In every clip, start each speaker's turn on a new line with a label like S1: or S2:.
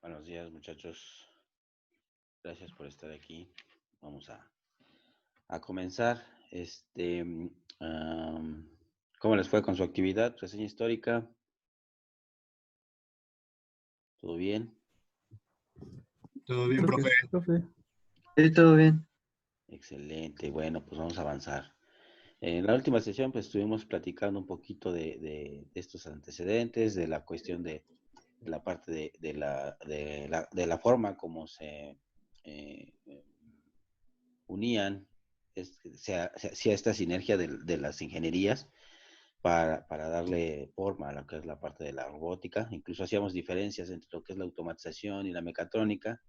S1: Buenos días, muchachos. Gracias por estar aquí. Vamos a comenzar. ¿Cómo les fue con su actividad? Reseña histórica. ¿Todo bien?
S2: Todo bien, profe.
S3: Gracias, profe. Sí, todo bien.
S1: Excelente. Bueno, pues vamos a avanzar. En la última sesión, pues estuvimos platicando un poquito de estos antecedentes, de la cuestión de la parte de la forma como se eh, unían, se hacía esta sinergia de las ingenierías para darle forma a lo que es la parte de la robótica. Incluso hacíamos diferencias entre lo que es la automatización y la mecatrónica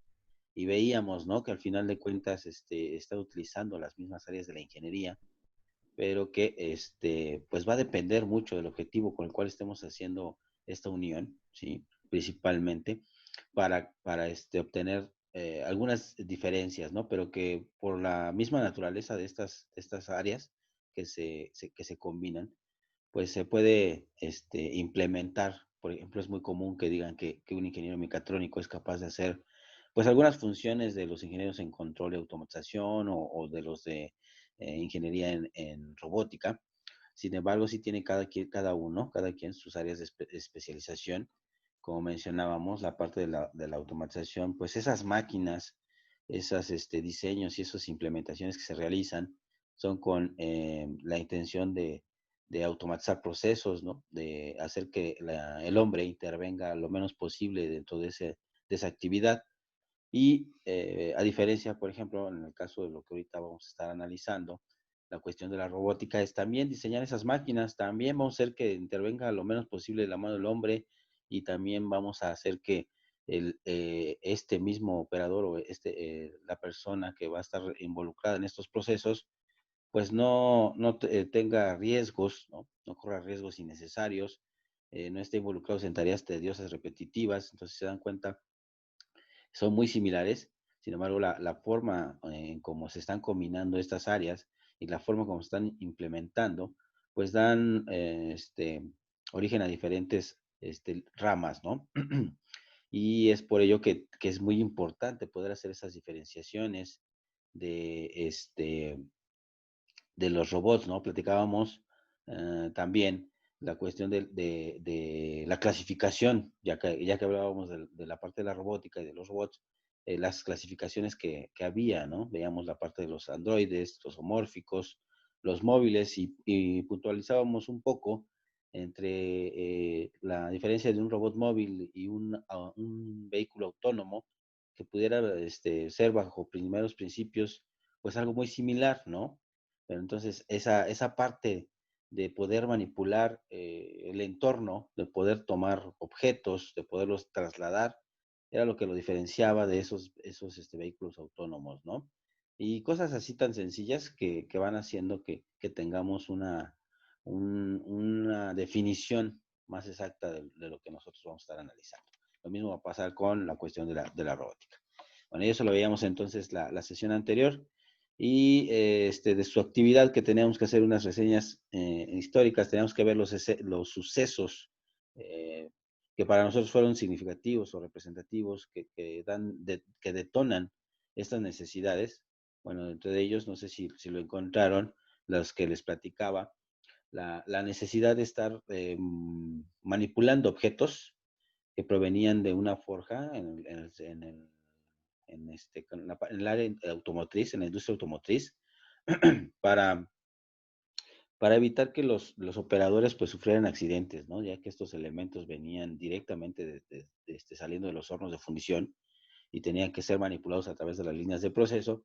S1: y veíamos, ¿no? Que al final de cuentas está utilizando las mismas áreas de la ingeniería, pero que pues va a depender mucho del objetivo con el cual estemos haciendo esta unión, ¿sí? Principalmente para obtener algunas diferencias, ¿no? Pero que por la misma naturaleza de estas áreas que se combinan, pues se puede implementar. Por ejemplo, es muy común que digan que un ingeniero mecatrónico es capaz de hacer pues algunas funciones de los ingenieros en control y automatización o de los de ingeniería en robótica. Sin embargo, sí tiene cada quien sus áreas de especialización. Como mencionábamos, la parte de la automatización, pues esas máquinas, esos diseños y esas implementaciones que se realizan son con la intención de automatizar procesos, ¿no? De hacer que el hombre intervenga lo menos posible dentro de esa actividad. Y a diferencia, por ejemplo, en el caso de lo que ahorita vamos a estar analizando, la cuestión de la robótica es también diseñar esas máquinas, también vamos a hacer que intervenga lo menos posible la mano del hombre y también vamos a hacer que este mismo operador o la persona que va a estar involucrada en estos procesos, pues no tenga riesgos, ¿no? No corra riesgos innecesarios, no esté involucrado en tareas tediosas, repetitivas. Entonces se dan cuenta, son muy similares. Sin embargo, la forma en cómo se están combinando estas áreas y la forma como se están implementando, pues dan origen a diferentes ramas, ¿no? Y es por ello que es muy importante poder hacer esas diferenciaciones de, de los robots, ¿no? Platicábamos también la cuestión de la clasificación, ya que hablábamos de la parte de la robótica y de los robots, las clasificaciones que había, ¿no? Veíamos la parte de los androides, los homórficos, los móviles y puntualizábamos un poco entre la diferencia de un robot móvil y un vehículo autónomo que pudiera ser bajo primeros principios, pues algo muy similar, ¿no? Pero entonces esa parte de poder manipular el entorno, de poder tomar objetos, de poderlos trasladar, era lo que lo diferenciaba de esos vehículos autónomos, ¿no? Y cosas así tan sencillas que van haciendo que tengamos una definición más exacta de lo que nosotros vamos a estar analizando. Lo mismo va a pasar con la cuestión de la robótica. Bueno, y eso lo veíamos entonces la sesión anterior y de su actividad, que teníamos que hacer unas reseñas históricas, teníamos que ver los sucesos eh, que para nosotros fueron significativos o representativos, que detonan estas necesidades. Bueno, dentro de ellos, no sé si lo encontraron, los que les platicaba, la necesidad de estar manipulando objetos que provenían de una forja en el área automotriz, en la industria automotriz, para, para evitar que los operadores pues sufrieran accidentes, ¿no? Ya que estos elementos venían directamente saliendo de los hornos de fundición y tenían que ser manipulados a través de las líneas de proceso,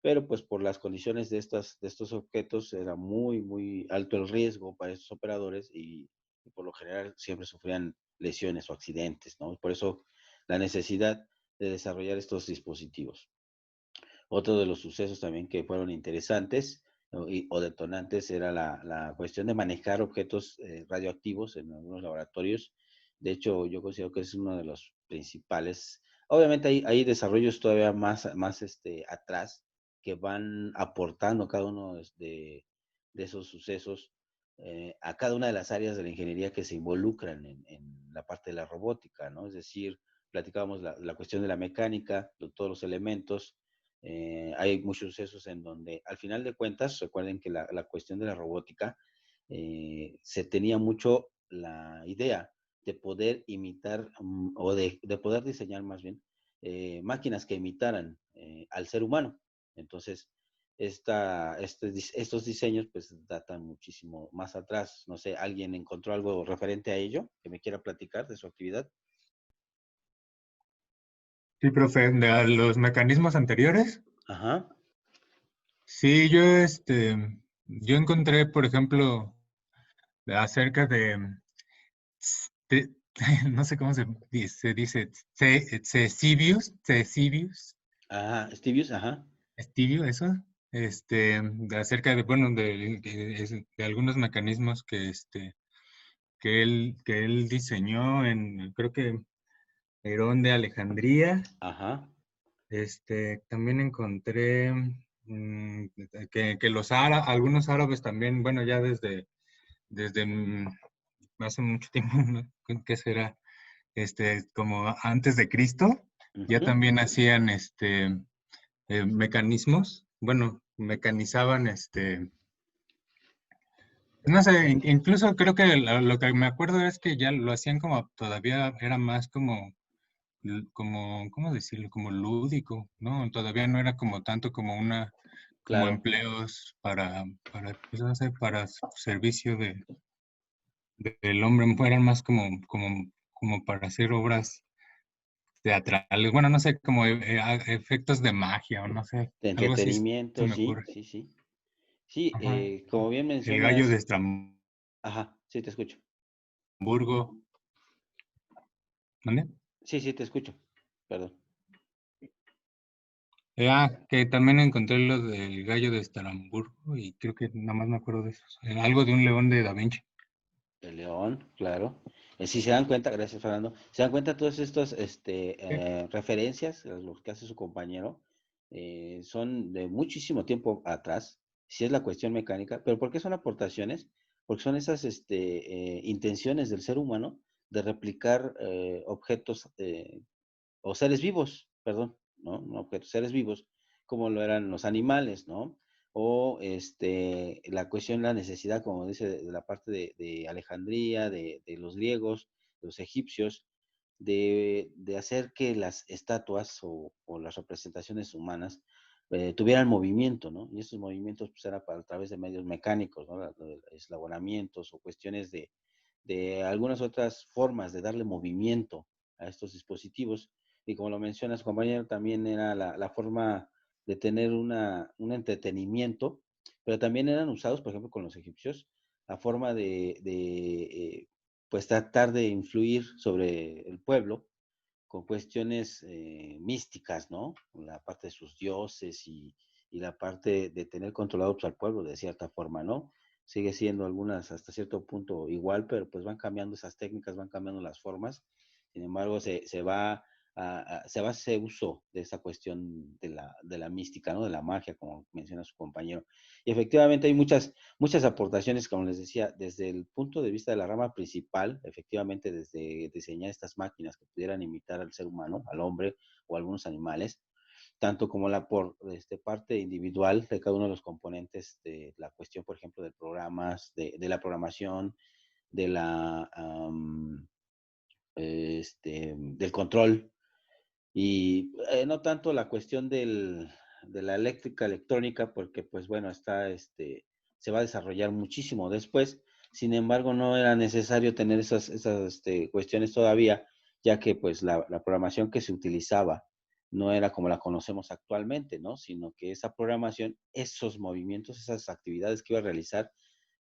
S1: pero pues por las condiciones de estos objetos era muy, muy alto el riesgo para estos operadores y por lo general siempre sufrían lesiones o accidentes, ¿no? Por eso la necesidad de desarrollar estos dispositivos. Otro de los sucesos también que fueron interesantes o detonantes era la cuestión de manejar objetos radioactivos en algunos laboratorios. De hecho, yo considero que es uno de los principales. Obviamente hay desarrollos todavía más atrás que van aportando cada uno de esos sucesos a cada una de las áreas de la ingeniería que se involucran en la parte de la robótica, ¿no? Es decir, platicábamos la cuestión de la mecánica, de todos los elementos. Hay muchos sucesos en donde, al final de cuentas, recuerden que la cuestión de la robótica, se tenía mucho la idea de poder imitar o de poder diseñar más bien máquinas que imitaran al ser humano. Entonces, estos diseños pues datan muchísimo más atrás. No sé, ¿alguien encontró algo referente a ello que me quiera platicar de su actividad?
S2: Sí, profe, de los mecanismos anteriores.
S1: Ajá,
S2: Sí, yo encontré, por ejemplo, acerca de- no sé cómo se dice,
S1: ajá, Stevius, ajá.
S2: Stevio, eso, acerca de, bueno, de algunos mecanismos que él diseñó en, creo que Herón de Alejandría.
S1: Ajá,
S2: También encontré que algunos árabes también, bueno, ya desde hace mucho tiempo, ¿no? ¿Qué será? Como antes de Cristo, ya
S1: ujú,
S2: también hacían mecanismos, bueno, mecanizaban no sé, incluso creo que lo que me acuerdo es que ya lo hacían como todavía era más como, ¿cómo decirlo? Como lúdico, ¿no? Todavía no era como tanto como como
S1: claro,
S2: empleos pues, no sé, para servicio del hombre, eran más como para hacer obras teatrales, bueno, no sé, como efectos de magia o no sé,
S1: de
S2: algo así se
S1: entretenimiento,
S2: me
S1: sí,
S2: ocurre.
S1: sí, sí. Sí,
S2: Ajá.
S1: como bien
S2: El gallo de
S1: mencionas,
S2: Estramburgo,
S1: ajá, sí te escucho.
S2: ¿vale?
S1: Sí, sí te escucho, perdón.
S2: Que también encontré lo del gallo de Estramburgo y creo que nada más me acuerdo de eso. Algo de un león de Da Vinci.
S1: El León, claro. Si se dan cuenta, gracias Fernando, se dan cuenta todas estas
S2: Sí.
S1: referencias, los que hace su compañero, son de muchísimo tiempo atrás, si es la cuestión mecánica, pero ¿por qué son aportaciones? Porque son esas intenciones del ser humano de replicar objetos o seres vivos, perdón, ¿no? No objetos, seres vivos, como lo eran los animales, ¿no? O la cuestión, la necesidad, como dice, de la parte de Alejandría, de los griegos, de los egipcios, de hacer que las estatuas o las representaciones humanas tuvieran movimiento, ¿no? Y esos movimientos pues era a través de medios mecánicos, ¿no? Eslabonamientos o cuestiones de algunas otras formas de darle movimiento a estos dispositivos. Y como lo menciona su compañero, también era la forma de tener un entretenimiento, pero también eran usados, por ejemplo, con los egipcios, la forma pues tratar de influir sobre el pueblo con cuestiones místicas, ¿no? La parte de sus dioses y la parte de tener controlado pues, al pueblo de cierta forma, ¿no? Sigue siendo algunas hasta cierto punto igual, pero pues van cambiando esas técnicas, van cambiando las formas. Sin embargo, se va a ese uso de esa cuestión de la mística, ¿no? De la magia, como menciona su compañero. Y efectivamente hay muchas aportaciones, como les decía, desde el punto de vista de la rama principal, efectivamente desde diseñar estas máquinas que pudieran imitar al ser humano, al hombre o a algunos animales, tanto como la por parte individual de cada uno de los componentes de la cuestión, por ejemplo, de programas, de la programación, de la del control y no tanto la cuestión de la eléctrica electrónica, porque pues bueno, se va a desarrollar muchísimo después. Sin embargo, no era necesario tener esas cuestiones todavía, ya que pues la programación que se utilizaba no era como la conocemos actualmente, ¿no? Sino que esa programación, esos movimientos, esas actividades que iba a realizar,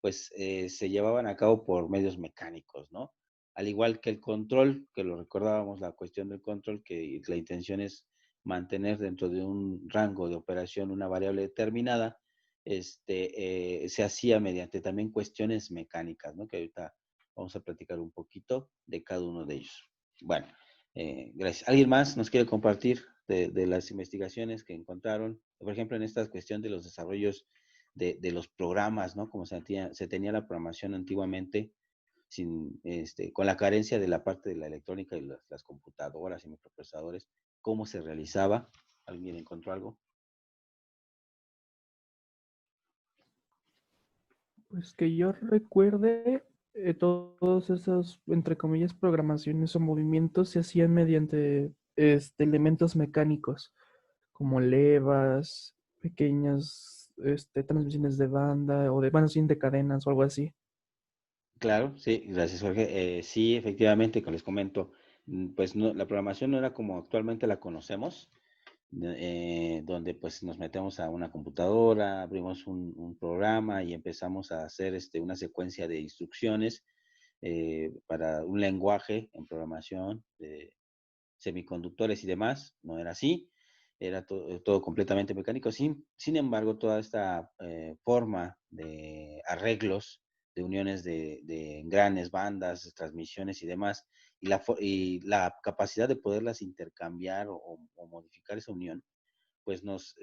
S1: pues se llevaban a cabo por medios mecánicos, ¿no? Al igual que el control, que lo recordábamos, la cuestión del control, que la intención es mantener dentro de un rango de operación una variable determinada, se hacía mediante también cuestiones mecánicas, ¿no? Que ahorita vamos a platicar un poquito de cada uno de ellos. Bueno, gracias. ¿Alguien más nos quiere compartir de las investigaciones que encontraron? Por ejemplo, en esta cuestión de los desarrollos de los programas, ¿no? Como se tenía la programación antiguamente, con la carencia de la parte de la electrónica y las computadoras y microprocesadores, ¿cómo se realizaba? ¿Alguien encontró algo?
S4: Pues que yo recuerde, todos esos, entre comillas, programaciones o movimientos se hacían mediante elementos mecánicos, como levas, pequeñas transmisiones de banda o de, bueno, sí, de cadenas o algo así.
S1: Claro, sí, gracias Jorge. Sí, efectivamente, como les comento, pues no, la programación no era como actualmente la conocemos, donde pues nos metemos a una computadora, abrimos un programa y empezamos a hacer una secuencia de instrucciones para un lenguaje en programación de semiconductores y demás. No era así, era todo completamente mecánico. Sin embargo, toda esta forma de arreglos, de uniones de engranes, bandas, transmisiones y demás, y la capacidad de poderlas intercambiar o modificar esa unión, pues nos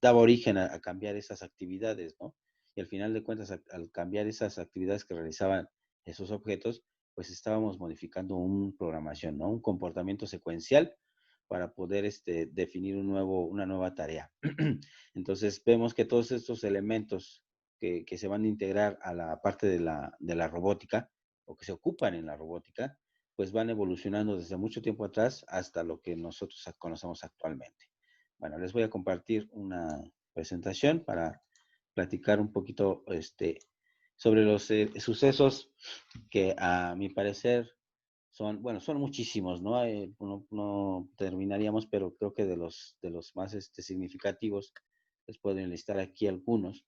S1: daba origen a cambiar esas actividades, ¿no? Y al final de cuentas, al cambiar esas actividades que realizaban esos objetos, pues estábamos modificando una programación, ¿no? Un comportamiento secuencial para poder definir una nueva tarea. Entonces vemos que todos estos elementos que se van a integrar a la parte de la robótica o que se ocupan en la robótica, pues van evolucionando desde mucho tiempo atrás hasta lo que nosotros conocemos actualmente. Bueno, les voy a compartir una presentación para platicar un poquito sobre los sucesos que a mi parecer son, bueno, son muchísimos, ¿no? No terminaríamos, pero creo que de los más significativos les puedo enlistar aquí algunos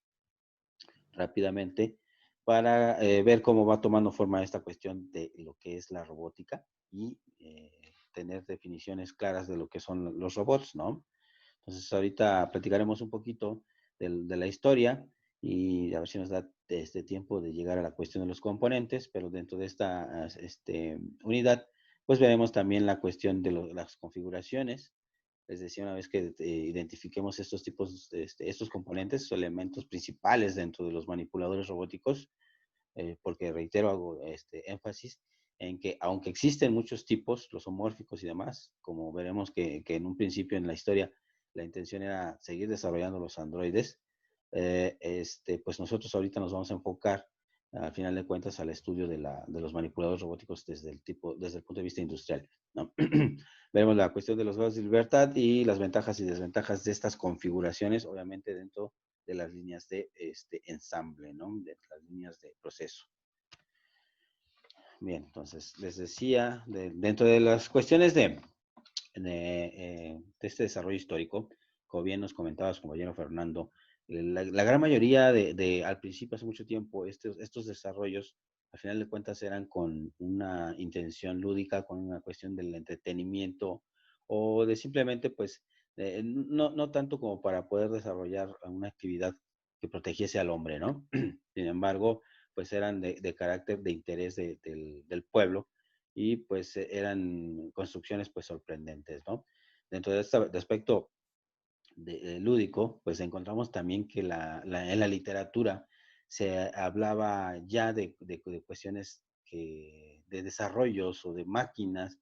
S1: rápidamente para ver cómo va tomando forma esta cuestión de lo que es la robótica y tener definiciones claras de lo que son los robots, ¿no? Entonces ahorita platicaremos un poquito de la historia y a ver si nos da este tiempo de llegar a la cuestión de los componentes, pero dentro de esta unidad, pues veremos también la cuestión de las configuraciones. Les decía, una vez que identifiquemos estos tipos, estos componentes o elementos principales dentro de los manipuladores robóticos, porque reitero, hago énfasis en que aunque existen muchos tipos, los homórficos y demás, como veremos que en un principio en la historia la intención era seguir desarrollando los androides, pues nosotros ahorita nos vamos a enfocar, al final de cuentas, al estudio de los manipuladores robóticos desde el punto de vista industrial, ¿no? Veremos la cuestión de los grados de libertad y las ventajas y desventajas de estas configuraciones, obviamente dentro de las líneas de ensamble, ¿no? De las líneas de proceso. Bien, entonces les decía, dentro de las cuestiones de este desarrollo histórico, como bien nos comentabas, compañero Fernando, la gran mayoría al principio, hace mucho tiempo, estos desarrollos, al final de cuentas, eran con una intención lúdica, con una cuestión del entretenimiento o de simplemente, pues, no tanto como para poder desarrollar una actividad que protegiese al hombre, ¿no? Sin embargo, pues eran de carácter de interés del pueblo y pues eran construcciones pues sorprendentes, ¿no? Dentro de este aspecto lúdico, pues encontramos también que en la literatura se hablaba ya de cuestiones de desarrollos o de máquinas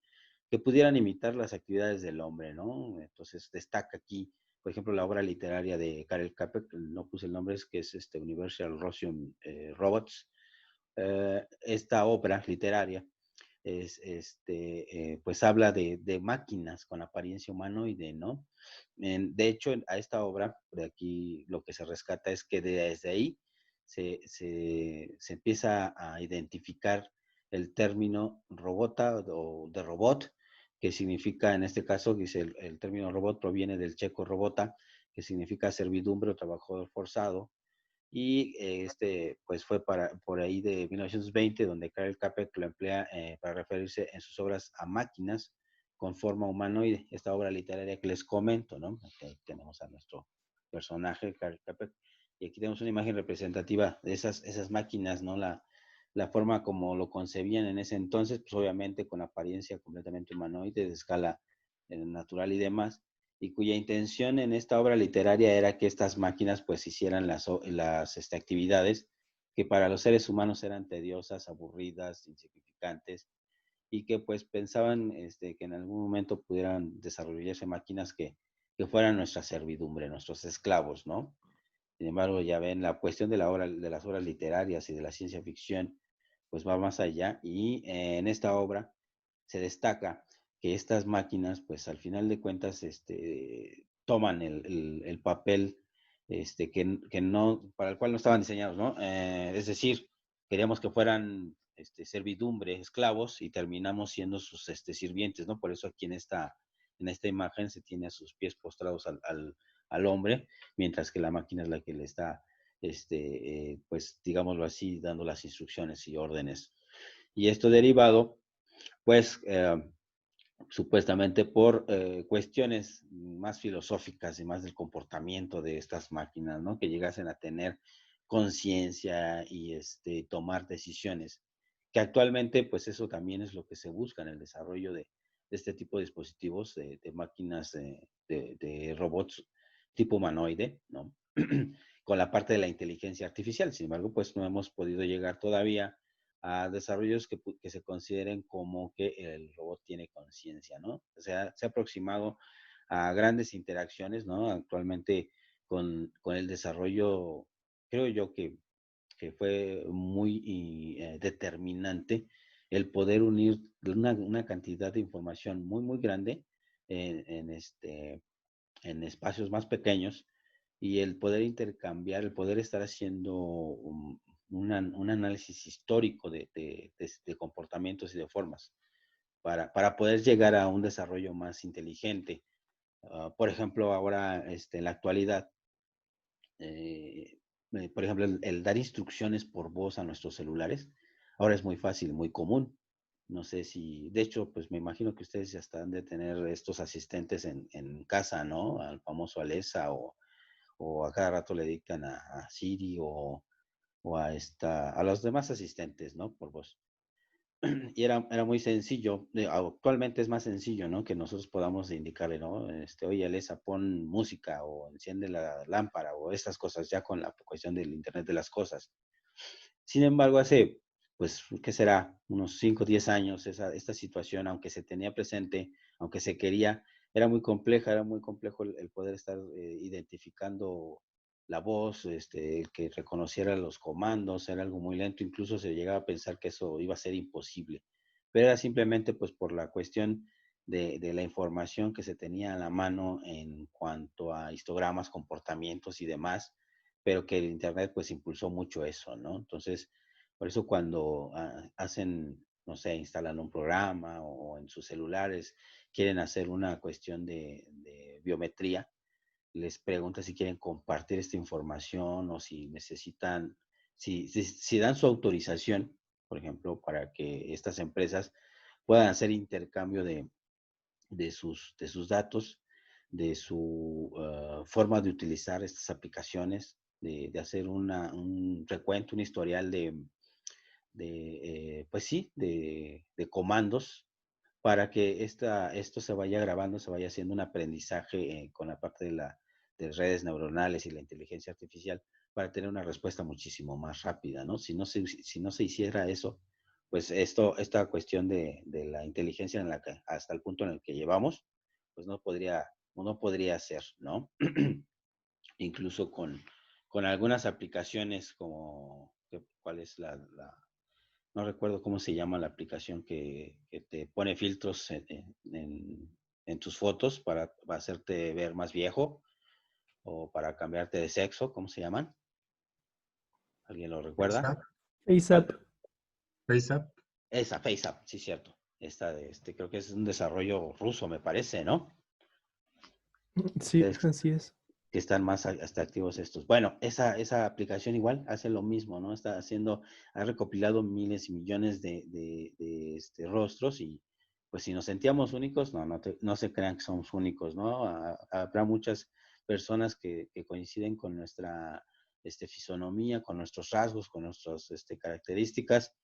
S1: que pudieran imitar las actividades del hombre, ¿no? Entonces destaca aquí, por ejemplo, la obra literaria de Karel Capek, no puse el nombre, es que es Universal Russian Robots. Esta obra literaria pues habla de máquinas con apariencia humanoide, ¿no? De hecho, a esta obra, de aquí lo que se rescata es que desde ahí se empieza a identificar el término robota o de robot, que significa, en este caso, dice el término robot proviene del checo robota, que significa servidumbre o trabajador forzado, y pues fue por ahí de 1920 donde Karel Capek lo emplea para referirse en sus obras a máquinas con forma humanoide. Esta obra literaria que les comento, ¿no? Aquí tenemos a nuestro personaje, Karel Capek, y aquí tenemos una imagen representativa de esas máquinas, ¿no? La forma como lo concebían en ese entonces, pues obviamente con apariencia completamente humanoide, de escala natural y demás, y cuya intención en esta obra literaria era que estas máquinas pues hicieran las actividades que para los seres humanos eran tediosas, aburridas, insignificantes, y que pues pensaban que en algún momento pudieran desarrollarse máquinas que fueran nuestra servidumbre, nuestros esclavos, ¿no? Sin embargo, ya ven, la cuestión de las obras literarias y de la ciencia ficción, pues va más allá, y en esta obra se destaca que estas máquinas, pues al final de cuentas, toman el papel que no, para el cual no estaban diseñados, ¿no? Es decir, queríamos que fueran servidumbre, esclavos, y terminamos siendo sus sirvientes, ¿no? Por eso aquí en esta imagen se tiene a sus pies postrados al hombre, mientras que la máquina es la que le está, pues digámoslo así, dando las instrucciones y órdenes. Y esto derivado, pues, supuestamente por cuestiones más filosóficas y más del comportamiento de estas máquinas, ¿no? Que llegasen a tener conciencia y tomar decisiones. Que actualmente, pues eso también es lo que se busca en el desarrollo de este tipo de dispositivos, de máquinas, de robots tipo humanoide, ¿no? Con la parte de la inteligencia artificial. Sin embargo, pues no hemos podido llegar todavía a desarrollos que se consideren como que el robot tiene conciencia, ¿no? O sea, se ha aproximado a grandes interacciones, ¿no? Actualmente con el desarrollo, creo yo que fue muy determinante el poder unir una cantidad de información muy, muy grande en espacios más pequeños, y el poder intercambiar, el poder estar haciendo un análisis histórico de comportamientos y de formas para poder llegar a un desarrollo más inteligente. Por ejemplo, ahora en la actualidad, eh, por ejemplo, el dar instrucciones por voz a nuestros celulares, ahora es muy fácil, muy común. No sé si, de hecho, pues me imagino que ustedes ya están de tener estos asistentes en casa, ¿no? Al famoso Alexa, o a cada rato le dictan a Siri, o a los demás asistentes, ¿no? Por voz. Y era muy sencillo. Actualmente es más sencillo, ¿no? Que nosotros podamos indicarle, ¿no? Oye, Alexa, pon música, o enciende la lámpara, o estas cosas, ya con la cuestión del Internet de las cosas. Sin embargo, hace, pues, ¿qué será? Unos 5 o 10 años, esta situación, aunque se tenía presente, aunque se quería, era muy compleja, era muy complejo el poder estar identificando la voz, el que reconociera los comandos, era algo muy lento, incluso se llegaba a pensar que eso iba a ser imposible, pero era simplemente pues por la cuestión de la información que se tenía a la mano en cuanto a histogramas, comportamientos y demás, pero que el Internet pues impulsó mucho eso, ¿no? Entonces, por eso cuando hacen, no sé, instalan un programa, o en sus celulares quieren hacer una cuestión de biometría, les pregunta si quieren compartir esta información, o si necesitan, si dan su autorización, por ejemplo, para que estas empresas puedan hacer intercambio de sus datos, de su forma de utilizar estas aplicaciones, de hacer un recuento, un historial pues sí, de comandos, para que esto se vaya grabando, se vaya haciendo un aprendizaje con la parte de redes neuronales y la inteligencia artificial, para tener una respuesta muchísimo más rápida, ¿no? Si no se hiciera eso, pues esta cuestión de la inteligencia hasta el punto en el que llevamos, pues no podría ser, ¿no? Incluso con algunas aplicaciones como, ¿cuál es no recuerdo cómo se llama la aplicación que te pone filtros en tus fotos para hacerte ver más viejo, o para cambiarte de sexo? ¿Cómo se llaman? ¿Alguien lo recuerda?
S2: FaceApp,
S4: ASAP.
S2: FaceApp.
S1: Esa, FaceApp, sí, cierto. Creo que es un desarrollo ruso, me parece, ¿no?
S4: Sí,
S1: Ustedes
S4: así es.
S1: que están más hasta activos estos. Bueno, esa aplicación igual hace lo mismo, ¿no? Ha recopilado miles y millones de rostros, y pues si nos sentíamos únicos, no se crean que somos únicos, ¿no? Habrá muchas personas que coinciden con nuestra fisonomía, con nuestros rasgos, con nuestras características,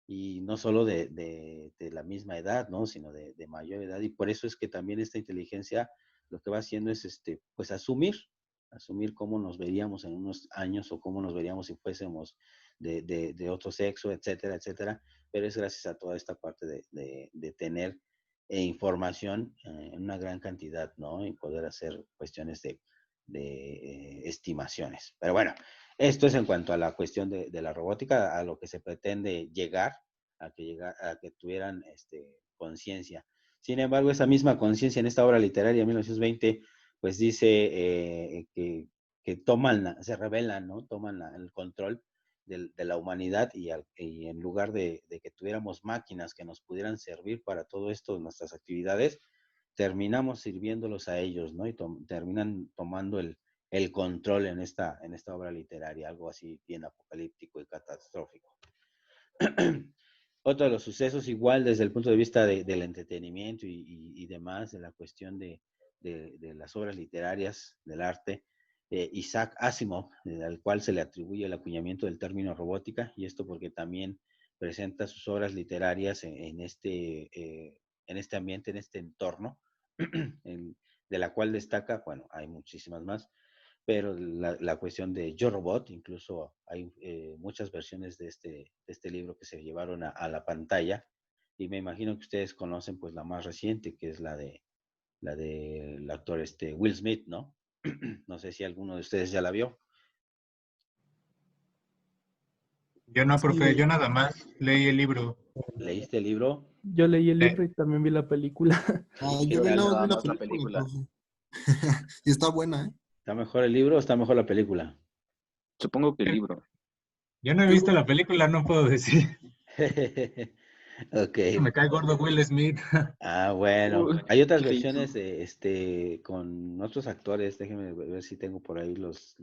S1: y no solo de la misma edad, ¿no? Sino de mayor edad, y por eso es que también esta inteligencia lo que va haciendo es pues asumir cómo nos veríamos en unos años, o cómo nos veríamos si fuésemos de otro sexo, etcétera, etcétera, pero es gracias a toda esta parte de tener información en una gran cantidad, ¿no? Y poder hacer cuestiones de estimaciones. Pero bueno, esto es en cuanto a la cuestión de la robótica, a lo que se pretende llegar, a que tuvieran conciencia. Sin embargo, esa misma conciencia en esta obra literaria, 1920, pues dice que toman, se rebelan, ¿no? Toman el control de la humanidad y en lugar de que tuviéramos máquinas que nos pudieran servir para todo esto, nuestras actividades, terminamos sirviéndolos a ellos, ¿no? Y terminan tomando el control en esta obra literaria, algo así bien apocalíptico y catastrófico. Otro de los sucesos, igual desde el punto de vista del entretenimiento y demás, de la cuestión de las obras literarias, del arte, Isaac Asimov, al cual se le atribuye el acuñamiento del término robótica, y esto porque también presenta sus obras literarias en este ambiente, en este entorno, de la cual destaca, bueno, hay muchísimas más, pero la cuestión de Yo Robot, incluso hay muchas versiones de este libro que se llevaron a la pantalla, y me imagino que ustedes conocen pues la más reciente, que es la del actor Will Smith, ¿no? No sé si alguno de ustedes ya la vio.
S2: Yo no, profe,
S3: Sí,
S2: yo nada más leí el libro.
S1: ¿Leíste el libro?
S4: Yo leí el
S2: Sí.
S4: libro y también vi la película.
S1: ¿Y qué
S3: yo vi
S1: tal?
S3: la,
S5: Nada
S3: vi la
S5: más la
S3: película,
S5: película.
S3: profe. Y está buena, ¿eh?
S1: ¿Está mejor el libro o está mejor la película?
S5: Supongo que el libro.
S2: Yo no he
S3: Yo
S2: visto la película, no puedo decir.
S1: Ok.
S2: Me cae gordo Will Smith.
S1: Bueno,
S5: Uy,
S1: hay otras
S5: ¿qué hizo?
S1: versiones con otros actores. Déjenme ver si tengo por ahí las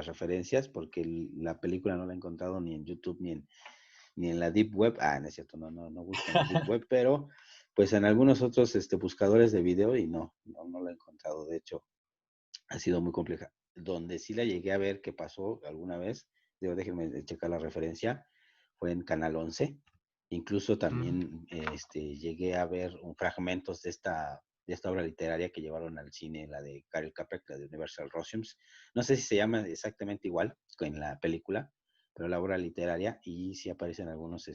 S1: referencias, porque la película no la he encontrado ni en YouTube ni en la Deep Web. No es cierto, no busco en la Deep Web, pero pues en algunos otros buscadores de video y no la he encontrado. De hecho, ha sido muy compleja. Donde sí la llegué a ver que pasó alguna vez, déjenme checar la referencia, fue en Canal 11. Incluso también llegué a ver fragmentos de esta obra literaria que llevaron al cine, la de Karel Capek, la de Universal Rosyums. No sé si se llama exactamente igual que en la película, pero la obra literaria, y sí aparecen algunos,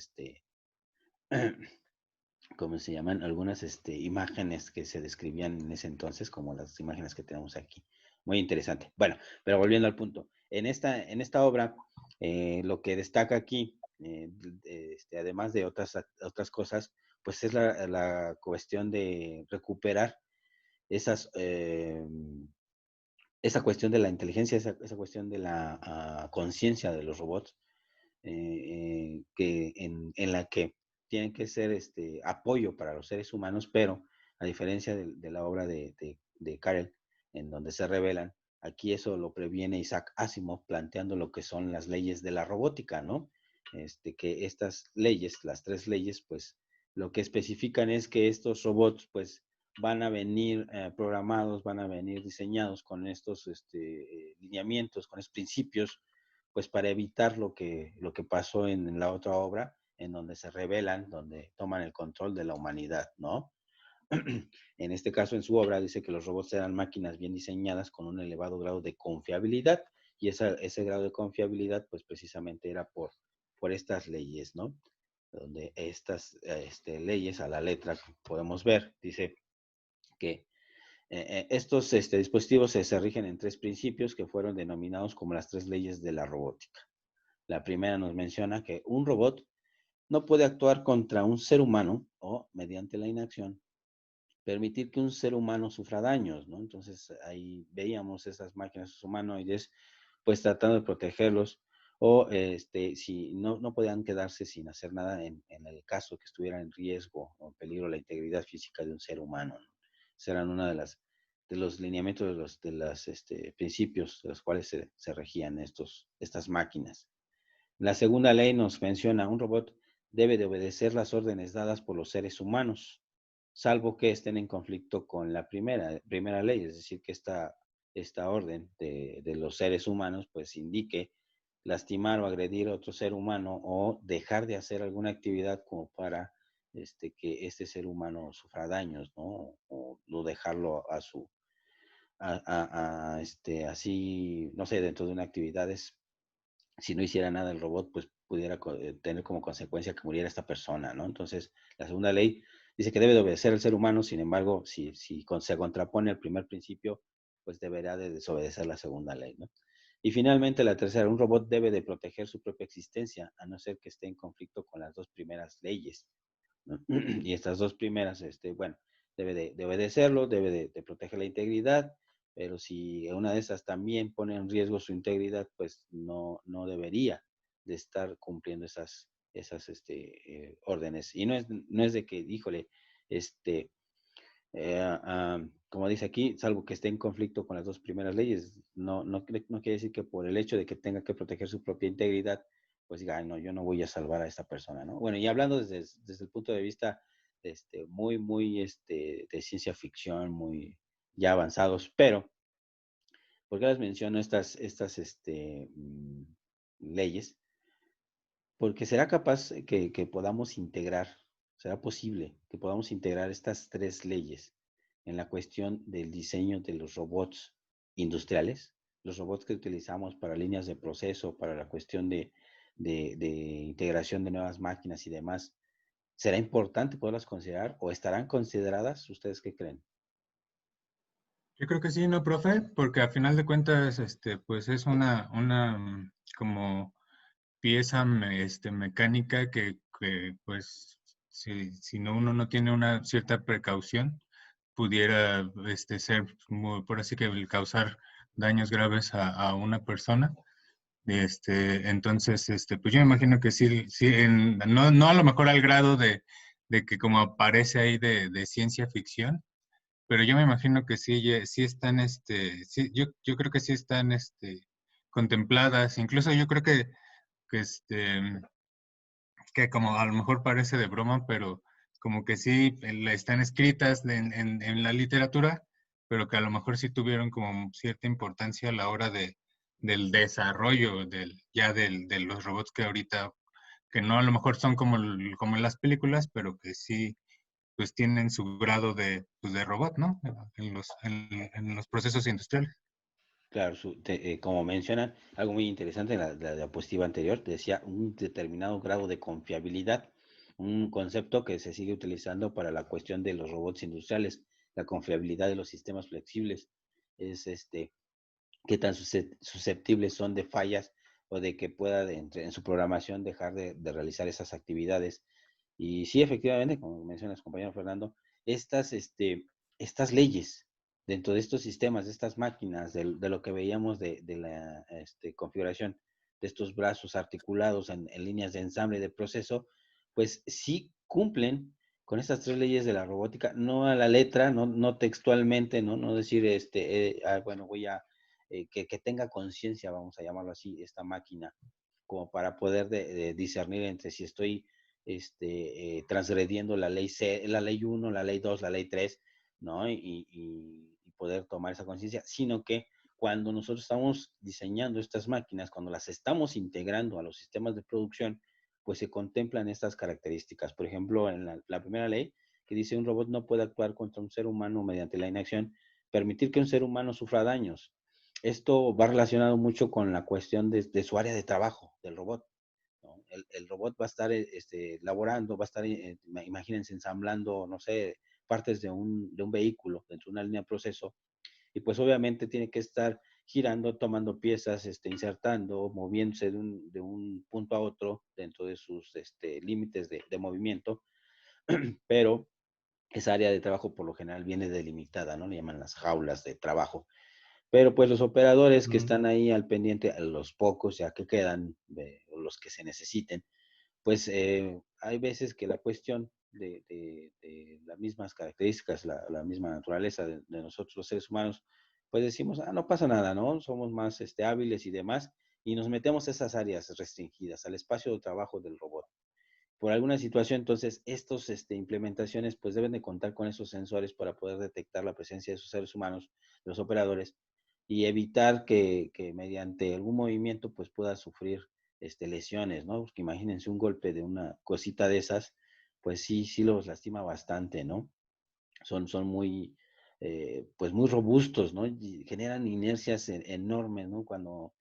S1: ¿cómo se llaman? Algunas imágenes que se describían en ese entonces, como las imágenes que tenemos aquí. Muy interesante. Bueno, pero volviendo al punto. En esta obra, lo que destaca aquí, además de otras cosas, pues es la cuestión de recuperar esa cuestión de la inteligencia, esa cuestión de la conciencia de los robots, en la que tienen que ser apoyo para los seres humanos, pero a diferencia de la obra de Karel, en donde se revelan, aquí eso lo previene Isaac Asimov planteando lo que son las leyes de la robótica, ¿no? Que estas leyes, las tres leyes, pues lo que especifican es que estos robots, pues van a venir programados, van a venir diseñados con estos lineamientos, con estos principios, pues para evitar lo que pasó en la otra obra, en donde se rebelan, donde toman el control de la humanidad, ¿no? En este caso, en su obra, dice que los robots eran máquinas bien diseñadas con un elevado grado de confiabilidad, y ese grado de confiabilidad, pues precisamente era por estas leyes, ¿no? Donde estas leyes a la letra podemos ver, dice que estos dispositivos se rigen en tres principios que fueron denominados como las tres leyes de la robótica. La primera nos menciona que un robot no puede actuar contra un ser humano o, mediante la inacción, permitir que un ser humano sufra daños, ¿no? Entonces ahí veíamos esas máquinas humanoides pues tratando de protegerlos, o si no podían quedarse sin hacer nada en el caso que estuviera en riesgo o en peligro la integridad física de un ser humano, ¿no? Serán una de los lineamientos de los principios de los cuales se regían estas máquinas. La segunda ley nos menciona: un robot debe de obedecer las órdenes dadas por los seres humanos, salvo que estén en conflicto con la primera ley, es decir, que esta orden de los seres humanos pues indique lastimar o agredir a otro ser humano o dejar de hacer alguna actividad como para que este ser humano sufra daños, ¿no? O dejarlo así, no sé, dentro de una actividad si no hiciera nada el robot, pues pudiera tener como consecuencia que muriera esta persona, ¿no? Entonces, la segunda ley dice que debe de obedecer al ser humano, sin embargo, si se contrapone al primer principio, pues deberá de desobedecer la segunda ley, ¿no? Y finalmente, la tercera, un robot debe de proteger su propia existencia, a no ser que esté en conflicto con las dos primeras leyes, ¿no? Y estas dos primeras, bueno, debe de obedecerlo, debe de proteger la integridad, pero si una de esas también pone en riesgo su integridad, pues no debería de estar cumpliendo esas órdenes. Y no es de que, híjole, este, como dice aquí, salvo que esté en conflicto con las dos primeras leyes, no quiere decir que por el hecho de que tenga que proteger su propia integridad, pues diga, "Ay, no, yo no voy a salvar a esta persona, ¿no?" Bueno, y hablando desde el punto de vista muy de ciencia ficción, muy ya avanzados, pero ¿por qué les menciono estas leyes? Porque será capaz que podamos integrar, será posible que podamos integrar estas tres leyes en la cuestión del diseño de los robots industriales, los robots que utilizamos para líneas de proceso, para la cuestión de integración de nuevas máquinas y demás. ¿Será importante poderlas considerar o estarán consideradas? ¿Ustedes qué creen?
S2: Yo creo que sí, ¿no, profe? Porque a final de cuentas, pues es una como pieza mecánica que, pues, si no, uno no tiene una cierta precaución, pudiera ser, por así que causar daños graves a una persona. Entonces, pues yo me imagino que sí, sí no a lo mejor al grado de que como aparece ahí de ciencia ficción, pero yo me imagino que sí, sí están, sí, yo creo que sí están, contempladas. Incluso yo creo que, que como a lo mejor parece de broma, pero como que sí están escritas en la literatura, pero que a lo mejor sí tuvieron como cierta importancia a la hora del desarrollo de los robots que ahorita, que no a lo mejor son como en las películas, pero que sí pues tienen su grado pues, de robot, ¿no? En los procesos industriales.
S1: Claro, como mencionan, algo muy interesante en la diapositiva anterior, decía un determinado grado de confiabilidad, un concepto que se sigue utilizando para la cuestión de los robots industriales, la confiabilidad de los sistemas flexibles, es qué tan susceptibles son de fallas o de que pueda en su programación dejar de realizar esas actividades. Y sí, efectivamente, como mencionas, compañero Fernando, estas leyes dentro de estos sistemas, de estas máquinas, de lo que veíamos de la configuración de estos brazos articulados en líneas de ensamble de proceso, pues sí cumplen con estas tres leyes de la robótica, no a la letra, no textualmente, no decir, bueno, voy a, que tenga conciencia, vamos a llamarlo así, esta máquina, como para poder de discernir entre si estoy transgrediendo la ley C, la ley 1, la ley 2, la ley 3, ¿no? Y poder tomar esa conciencia, sino que cuando nosotros estamos diseñando estas máquinas, cuando las estamos integrando a los sistemas de producción, pues se contemplan estas características. Por ejemplo, en la primera ley, que dice un robot no puede actuar contra un ser humano mediante la inacción, permitir que un ser humano sufra daños. Esto va relacionado mucho con la cuestión de su área de trabajo del robot, ¿no? El robot va a estar laborando, va a estar, imagínense, ensamblando, no sé, partes de un vehículo dentro de una línea de proceso, y pues obviamente tiene que estar girando, tomando piezas, insertando, moviéndose de un punto a otro dentro de sus límites de movimiento, pero esa área de trabajo por lo general viene delimitada, ¿no? Le llaman las jaulas de trabajo. Pero pues los operadores que están ahí al pendiente, los pocos ya que quedan, los que se necesiten, pues hay veces que la cuestión de las mismas características, la misma naturaleza de nosotros los seres humanos, pues decimos, no pasa nada, ¿no? Somos más hábiles y demás, y nos metemos a esas áreas restringidas, al espacio de trabajo del robot. Por alguna situación, entonces, estos implementaciones pues deben de contar con esos sensores para poder detectar la presencia de esos seres humanos, de los operadores, y evitar que mediante algún movimiento pues pueda sufrir lesiones, ¿no? Porque imagínense un golpe de una cosita de esas, pues sí los lastima bastante, ¿no? Son muy, pues muy robustos, ¿no? Y generan inercias enormes, ¿no? Cuando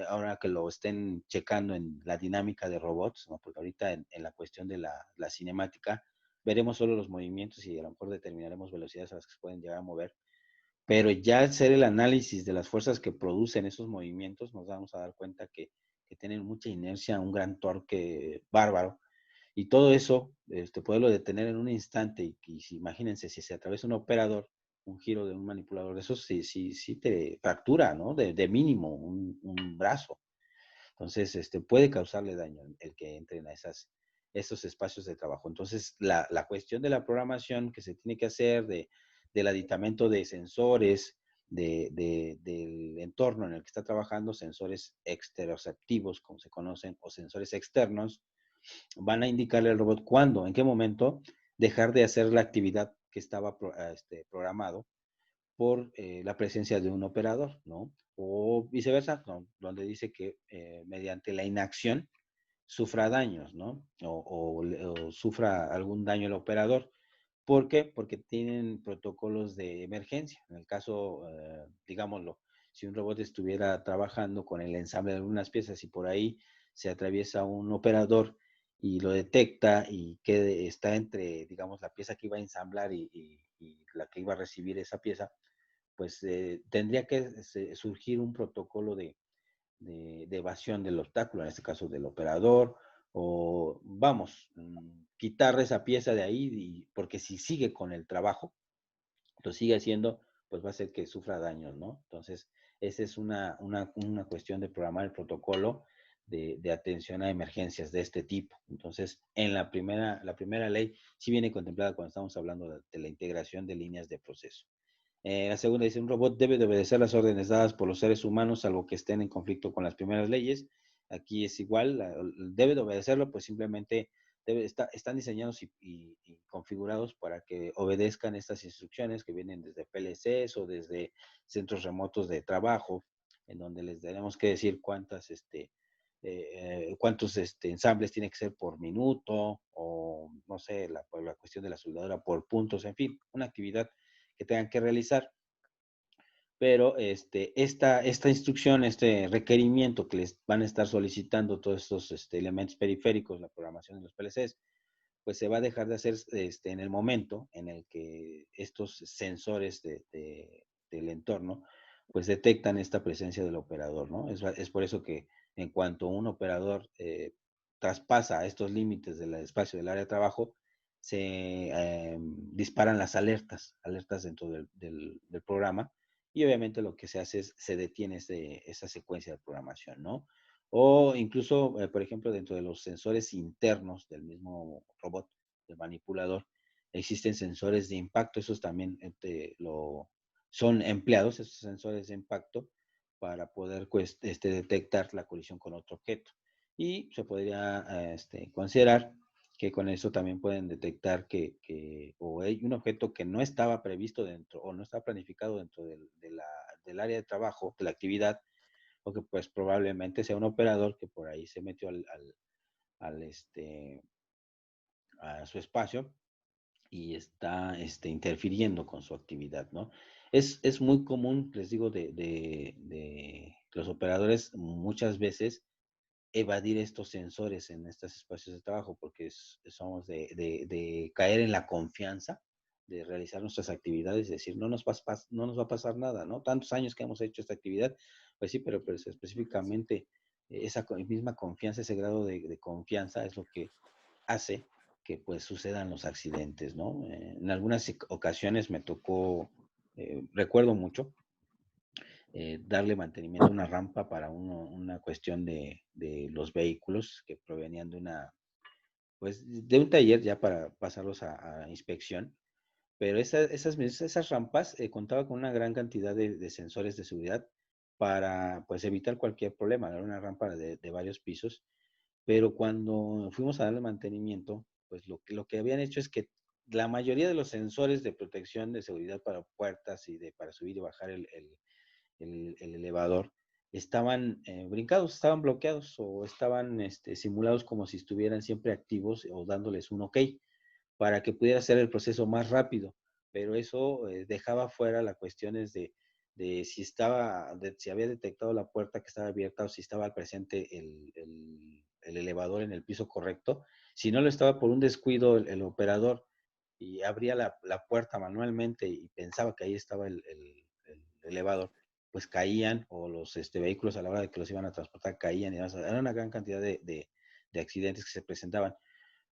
S1: ahora que lo estén checando en la dinámica de robots, ¿no? Porque ahorita en la cuestión de la cinemática veremos solo los movimientos y a lo mejor determinaremos velocidades a las que se pueden llegar a mover, pero ya hacer el análisis de las fuerzas que producen esos movimientos, nos vamos a dar cuenta que tienen mucha inercia, un gran torque bárbaro, y todo eso, poderlo detener en un instante, y si, imagínense, si se atraviesa un operador, un giro de un manipulador, eso sí, sí, sí te fractura, ¿no? De mínimo, un brazo. Entonces, puede causarle daño el que entren a esos espacios de trabajo. Entonces, la cuestión de la programación que se tiene que hacer, del aditamento de sensores, del entorno en el que está trabajando, sensores exteroceptivos, como se conocen, o sensores externos, van a indicarle al robot cuándo, en qué momento dejar de hacer la actividad que estaba programado por la presencia de un operador, ¿no? O viceversa, ¿no? Donde dice que mediante la inacción sufra daños, ¿no? O sufra algún daño el operador. ¿Por qué? Porque tienen protocolos de emergencia. En el caso, digámoslo, si un robot estuviera trabajando con el ensamble de algunas piezas y por ahí se atraviesa un operador y lo detecta y que está entre, digamos, la pieza que iba a ensamblar y la que iba a recibir esa pieza, pues tendría que surgir un protocolo de evasión del obstáculo, en este caso del operador, o vamos, quitar esa pieza de ahí, porque si sigue con el trabajo, lo sigue haciendo, pues va a hacer que sufra daños, ¿no? Entonces, esa es una cuestión de programar el protocolo de atención a emergencias de este tipo. Entonces, en la primera ley sí viene contemplada cuando estamos hablando de la integración de líneas de proceso. La segunda dice, un robot debe de obedecer las órdenes dadas por los seres humanos, salvo que estén en conflicto con las primeras leyes. Aquí es igual, debe de obedecerlo, pues simplemente están diseñados y configurados para que obedezcan estas instrucciones que vienen desde PLCs o desde centros remotos de trabajo, en donde les tenemos que decir cuántos ensambles tiene que ser por minuto, o no sé, la cuestión de la soldadura por puntos, en fin, una actividad que tengan que realizar. Pero esta instrucción, este requerimiento que les van a estar solicitando todos estos elementos periféricos, la programación de los PLCs, pues se va a dejar de hacer en el momento en el que estos sensores del entorno pues detectan esta presencia del operador, ¿no? Es por eso que en cuanto un operador traspasa estos límites del espacio del área de trabajo, se disparan las alertas dentro del programa, y obviamente lo que se hace es se detiene esa secuencia de programación, ¿no? O incluso, por ejemplo, dentro de los sensores internos del mismo robot, del manipulador, existen sensores de impacto. Esos también son empleados, esos sensores de impacto, para poder pues, detectar la colisión con otro objeto. Y se podría considerar que con eso también pueden detectar o hay un objeto que no estaba previsto dentro o no está planificado dentro del área de trabajo, de la actividad, o que pues probablemente sea un operador que por ahí se metió al a su espacio y está interfiriendo con su actividad, ¿no? Es muy común, les digo, de los operadores muchas veces evadir estos sensores en estos espacios de trabajo, porque somos de caer en la confianza de realizar nuestras actividades y decir, no nos va a pasar nada, ¿no? Tantos años que hemos hecho esta actividad, pues sí, pero pues, específicamente esa misma confianza, ese grado de confianza es lo que hace que pues sucedan los accidentes, ¿no? En algunas ocasiones me tocó, recuerdo mucho, darle mantenimiento a una rampa para una cuestión de los vehículos que provenían pues, de un taller ya para pasarlos a inspección. Pero esas rampas contaban con una gran cantidad de sensores de seguridad para pues, evitar cualquier problema. Era una rampa de varios pisos, pero cuando fuimos a darle mantenimiento, pues lo que habían hecho es que la mayoría de los sensores de protección de seguridad para puertas y para subir y bajar el elevador estaban brincados, estaban bloqueados o estaban simulados como si estuvieran siempre activos o dándoles un OK para que pudiera hacer el proceso más rápido. Pero eso dejaba fuera las cuestiones de si si había detectado la puerta que estaba abierta o si estaba presente el elevador en el piso correcto. Si no lo estaba por un descuido el operador y abría la puerta manualmente y pensaba que ahí estaba el elevador, pues caían, o los vehículos a la hora de que los iban a transportar caían, y era una gran cantidad de accidentes que se presentaban.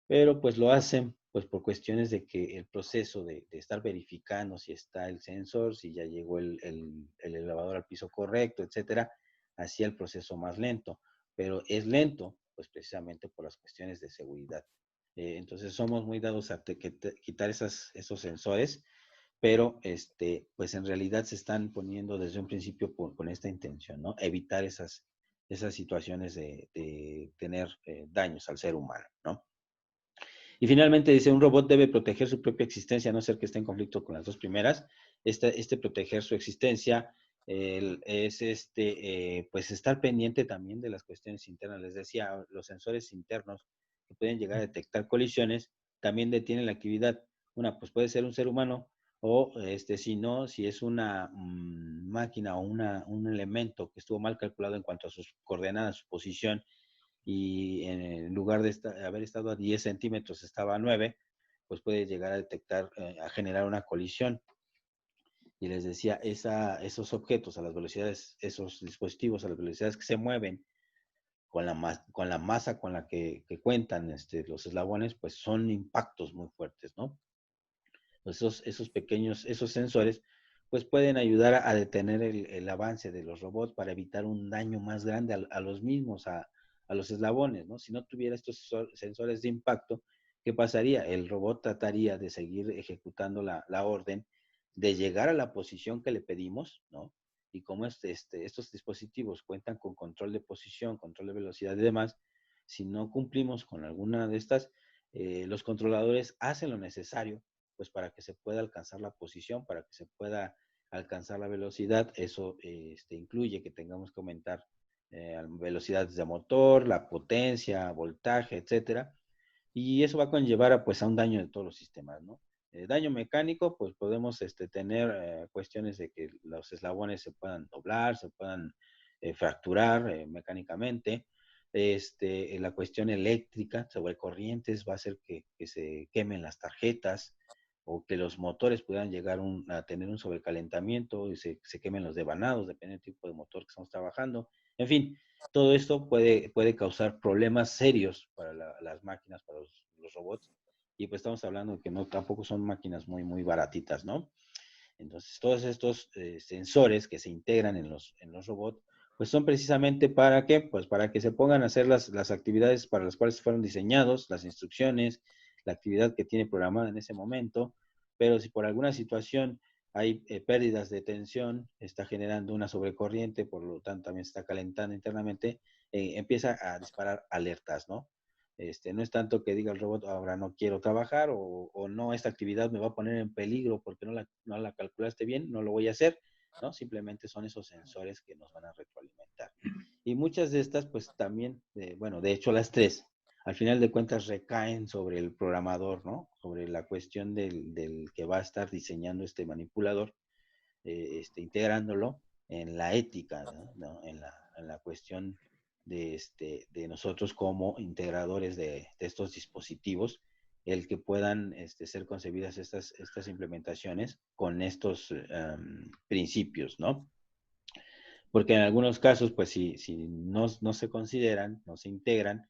S1: Pero pues lo hacen pues por cuestiones de que el proceso de estar verificando si está el sensor, si ya llegó el elevador al piso correcto, etcétera, hacía el proceso más lento. Pero es lento pues precisamente por las cuestiones de seguridad. Entonces somos muy dados a quitar esos sensores, pero pues en realidad se están poniendo desde un principio con esta intención, ¿no? Evitar esas situaciones de tener daños al ser humano, ¿no? Y finalmente dice, un robot debe proteger su propia existencia, a no ser que esté en conflicto con las dos primeras. Proteger su existencia es pues estar pendiente también de las cuestiones internas. Les decía, los sensores internos que pueden llegar a detectar colisiones también detienen la actividad. Una, pues puede ser un ser humano, o si no, si es una máquina o un elemento que estuvo mal calculado en cuanto a sus coordenadas, su posición, y en lugar de haber estado a 10 centímetros estaba a 9, pues puede llegar a detectar, a generar una colisión. Y les decía, esos objetos a las velocidades, esos dispositivos a las velocidades que se mueven, con la masa con la que cuentan los eslabones, pues son impactos muy fuertes, ¿no? Esos pequeños, esos sensores, pues pueden ayudar a detener el avance de los robots para evitar un daño más grande a los mismos, a los eslabones, ¿no? Si no tuviera estos sensores de impacto, ¿qué pasaría? El robot trataría de seguir ejecutando la orden, de llegar a la posición que le pedimos, ¿no? Y como estos dispositivos cuentan con control de posición, control de velocidad y demás, si no cumplimos con alguna de estas, los controladores hacen lo necesario pues para que se pueda alcanzar la posición, para que se pueda alcanzar la velocidad. Eso incluye que tengamos que aumentar velocidades de motor, la potencia, voltaje, etcétera. Y eso va a conllevar a un daño de todos los sistemas, ¿no? Daño mecánico, pues podemos tener cuestiones de que los eslabones se puedan doblar, se puedan fracturar mecánicamente. La cuestión eléctrica sobre corrientes va a hacer que se quemen las tarjetas, o que los motores puedan llegar a tener un sobrecalentamiento y se quemen los devanados, dependiendo del tipo de motor que estamos trabajando. En fin, todo esto puede causar problemas serios para las máquinas, para los robots. Y pues estamos hablando de que tampoco son máquinas muy baratitas, ¿no? Entonces, todos estos sensores que se integran en los robots, pues son precisamente ¿para qué? Pues para que se pongan a hacer las actividades para las cuales fueron diseñados, las instrucciones, la actividad que tiene programada en ese momento. Pero si por alguna situación hay pérdidas de tensión, está generando una sobrecorriente, por lo tanto también se está calentando internamente, empieza a disparar alertas, ¿no? No es tanto que diga el robot, ahora no quiero trabajar, o no, esta actividad me va a poner en peligro porque no la calculaste bien, no lo voy a hacer, ¿no? Simplemente son esos sensores que nos van a retroalimentar. Y muchas de estas, pues también, bueno, de hecho las tres, al final de cuentas recaen sobre el programador, ¿no? Sobre la cuestión del que va a estar diseñando este manipulador, integrándolo en la ética, ¿no? En la cuestión de nosotros como integradores de estos dispositivos, el que puedan ser concebidas estas implementaciones con estos principios, ¿no? Porque en algunos casos, pues si no se consideran, no se integran,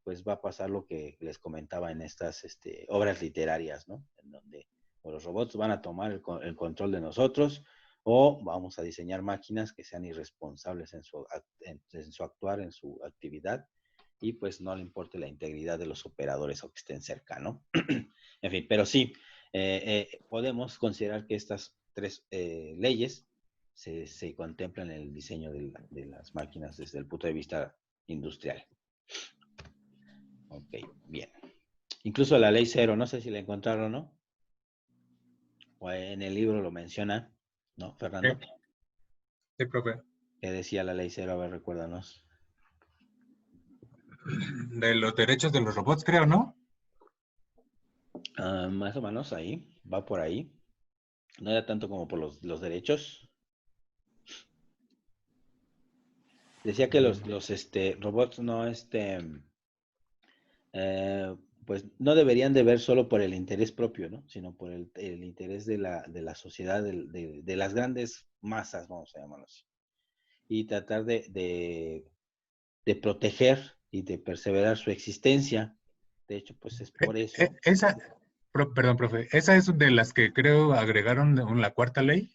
S1: pues va a pasar lo que les comentaba en estas obras literarias, ¿no? En donde o los robots van a tomar el control de nosotros, o vamos a diseñar máquinas que sean irresponsables en su actuar, en su actividad, y pues no le importe la integridad de los operadores o que estén cerca, ¿no? En fin, pero sí, podemos considerar que estas tres leyes se contemplan en el diseño de las máquinas desde el punto de vista industrial. Ok, bien. Incluso la ley 0, no sé si la encontraron, ¿no? O en el libro lo menciona, ¿no, Fernando?
S2: Sí, profe.
S1: ¿Qué decía la ley 0? A ver, recuérdanos.
S2: De los derechos de los robots, creo, ¿no?
S1: Más o menos ahí, va por ahí. No era tanto como por los derechos. Decía que los robots no, pues no deberían de ver solo por el interés propio, ¿no? Sino por el interés de la sociedad, de las grandes masas, vamos a llamarlo así. Y tratar de proteger y de perseverar su existencia. De hecho, pues es por eso.
S2: Esa, perdón, profe, esa es de las que creo agregaron en la cuarta ley.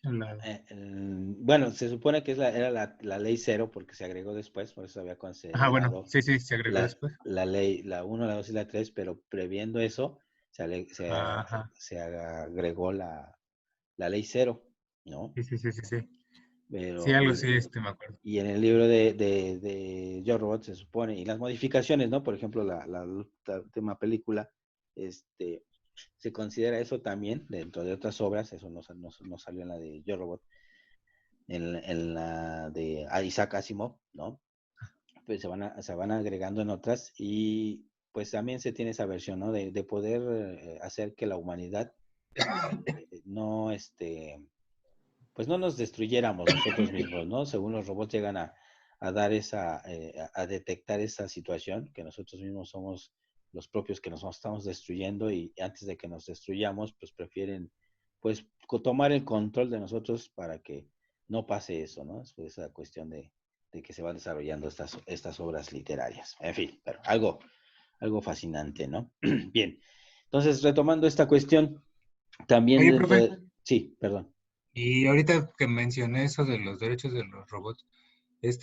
S1: Bueno, se supone que era la ley cero porque se agregó después, por eso había
S2: Ajá, bueno,
S1: considerado
S2: sí, se agregó después.
S1: la ley, la uno, la 2 y la 3, pero previendo eso,
S2: Ajá,
S1: se agregó la ley cero, ¿no?
S2: sí. Sí,
S1: Pero,
S2: algo sí, me acuerdo.
S1: y en el libro de Yo Robot se supone, y las modificaciones, ¿no? Por ejemplo, la última película, se considera eso también dentro de otras obras, eso no salió en la de Yo Robot, en la de Isaac Asimov, ¿no? Pues se van agregando en otras y pues también se tiene esa versión, ¿no? De poder hacer que la humanidad no, pues no nos destruyéramos nosotros mismos, ¿no? Según los robots llegan a dar a detectar esa situación, que nosotros mismos somos los propios que nos estamos destruyendo y antes de que nos destruyamos, pues prefieren, pues, tomar el control de nosotros para que no pase eso, ¿no? Es esa cuestión de que se van desarrollando estas obras literarias. En fin, pero algo fascinante, ¿no? Bien, entonces retomando esta cuestión, también
S2: Oye,
S1: dentro
S2: profe,
S1: de... Sí, perdón.
S2: y ahorita que mencioné eso de los derechos de los robots,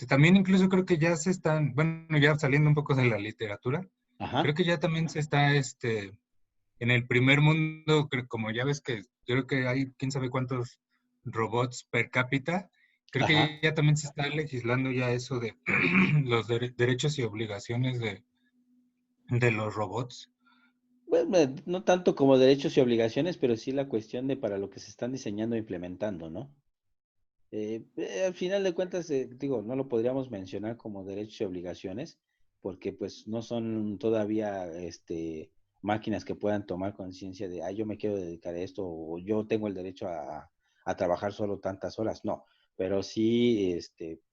S2: también incluso creo que ya se están, bueno, ya saliendo un poco de la literatura, creo
S1: Ajá.
S2: que ya también se está, en el primer mundo, como ya ves que creo que hay quién sabe cuántos robots per cápita, creo
S1: Ajá.
S2: que ya también se está legislando ya eso de los derechos y obligaciones de los robots.
S1: Bueno, no tanto como derechos y obligaciones, pero sí la cuestión de para lo que se están diseñando e implementando, ¿no? Al final de cuentas, digo, no lo podríamos mencionar como derechos y obligaciones, porque pues no son todavía máquinas que puedan tomar conciencia de, yo me quiero dedicar a esto, o yo tengo el derecho a trabajar solo tantas horas. No, pero sí,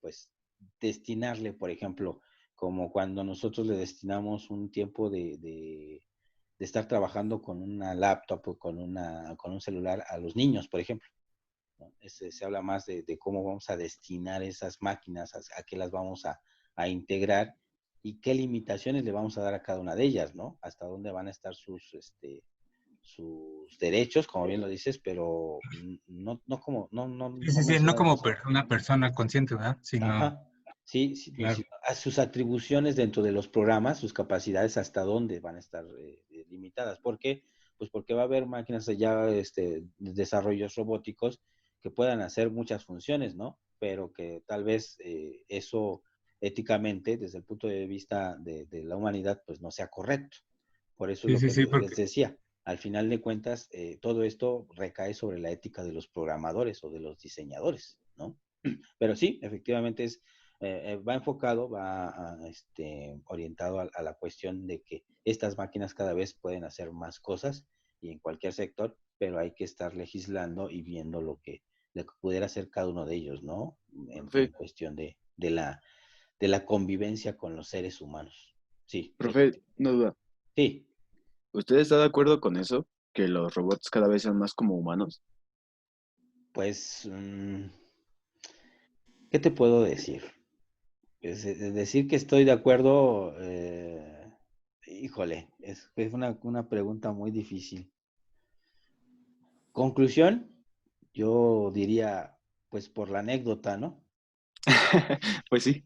S1: pues, destinarle, por ejemplo, como cuando nosotros le destinamos un tiempo de estar trabajando con una laptop o con un celular a los niños, por ejemplo, ¿no? Se habla más de cómo vamos a destinar esas máquinas, a qué las vamos a integrar y qué limitaciones le vamos a dar a cada una de ellas, ¿no? Hasta dónde van a estar sus derechos, como bien lo dices, pero no
S2: Sí, no como
S1: mencionarlos.
S2: una persona consciente, ¿verdad? Sino,
S1: Ajá. Sí, sí,
S2: claro.
S1: a sus atribuciones dentro de los programas, sus capacidades, hasta dónde van a estar limitadas. ¿Por qué? Pues porque va a haber máquinas ya, desarrollos robóticos que puedan hacer muchas funciones, ¿no? Pero que tal vez eso éticamente, desde el punto de vista de la humanidad, pues no sea correcto. Por eso es lo que
S2: Sí,
S1: les
S2: porque
S1: decía. Al final de cuentas, todo esto recae sobre la ética de los programadores o de los diseñadores, ¿no? Pero sí, efectivamente va enfocado, orientado a la cuestión de que estas máquinas cada vez pueden hacer más cosas y en cualquier sector, pero hay que estar legislando y viendo lo que pudiera hacer cada uno de ellos, ¿no? En
S5: Profe,
S1: cuestión de la convivencia con los seres humanos. Sí,
S5: profe, una duda.
S1: sí,
S5: ¿Usted está de acuerdo con eso? Que los robots cada vez sean más como humanos.
S1: pues, ¿qué te puedo decir? Pues, decir que estoy de acuerdo, híjole, es una pregunta muy difícil. Conclusión, yo diría, pues por la anécdota, ¿no?
S5: Pues sí.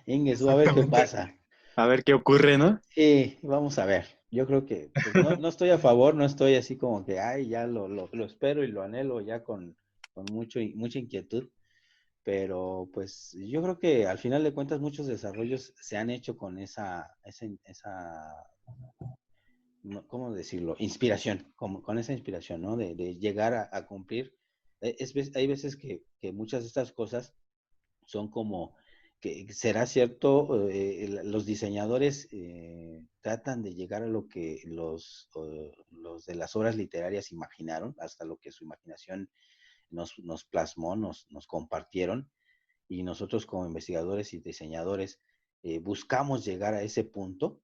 S1: Ingesu, a ver qué
S2: exactamente.
S1: pasa.
S5: A ver qué ocurre, ¿no?
S1: Sí, vamos a ver. Yo creo que pues, no estoy a favor, no estoy así como que, ya lo espero y lo anhelo ya con mucha inquietud. Pero pues yo creo que al final de cuentas muchos desarrollos se han hecho con ¿cómo decirlo? Inspiración, con esa inspiración, ¿no? De llegar a cumplir. Hay veces que muchas de estas cosas son como que será cierto, los diseñadores tratan de llegar a lo que los de las obras literarias imaginaron, hasta lo que su imaginación nos plasmó, nos compartieron, y nosotros como investigadores y diseñadores buscamos llegar a ese punto,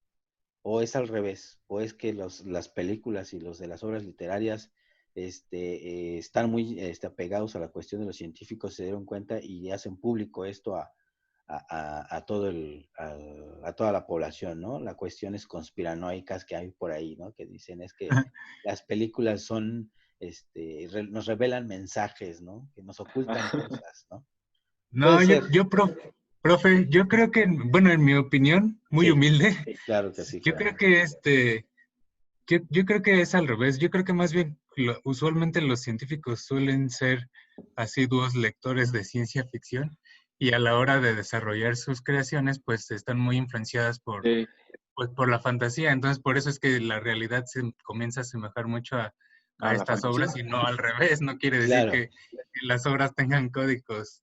S1: o es al revés, o es que las películas y los de las obras literarias están muy apegados a la cuestión de los científicos, se dieron cuenta y hacen público esto a toda la población, ¿no? La cuestiones conspiranoicas que hay por ahí, ¿no? Que dicen es que las películas son, nos revelan mensajes, ¿no? Que nos ocultan cosas, ¿no? Puede
S2: No,
S1: ser,
S2: profe, yo creo que, bueno, en mi opinión, muy
S1: sí,
S2: humilde,
S1: claro que sí,
S2: yo
S1: claro.
S2: creo que yo creo que es al revés. Yo creo que más bien, usualmente los científicos suelen ser asiduos lectores de ciencia ficción y a la hora de desarrollar sus creaciones, pues están muy influenciadas
S5: Sí,
S2: pues, por la fantasía. Entonces, por eso es que la realidad se comienza a asemejar mucho a
S5: a la
S2: estas obras
S5: fantasía.
S2: y no al revés. No quiere decir
S1: Claro.
S2: que las obras tengan códigos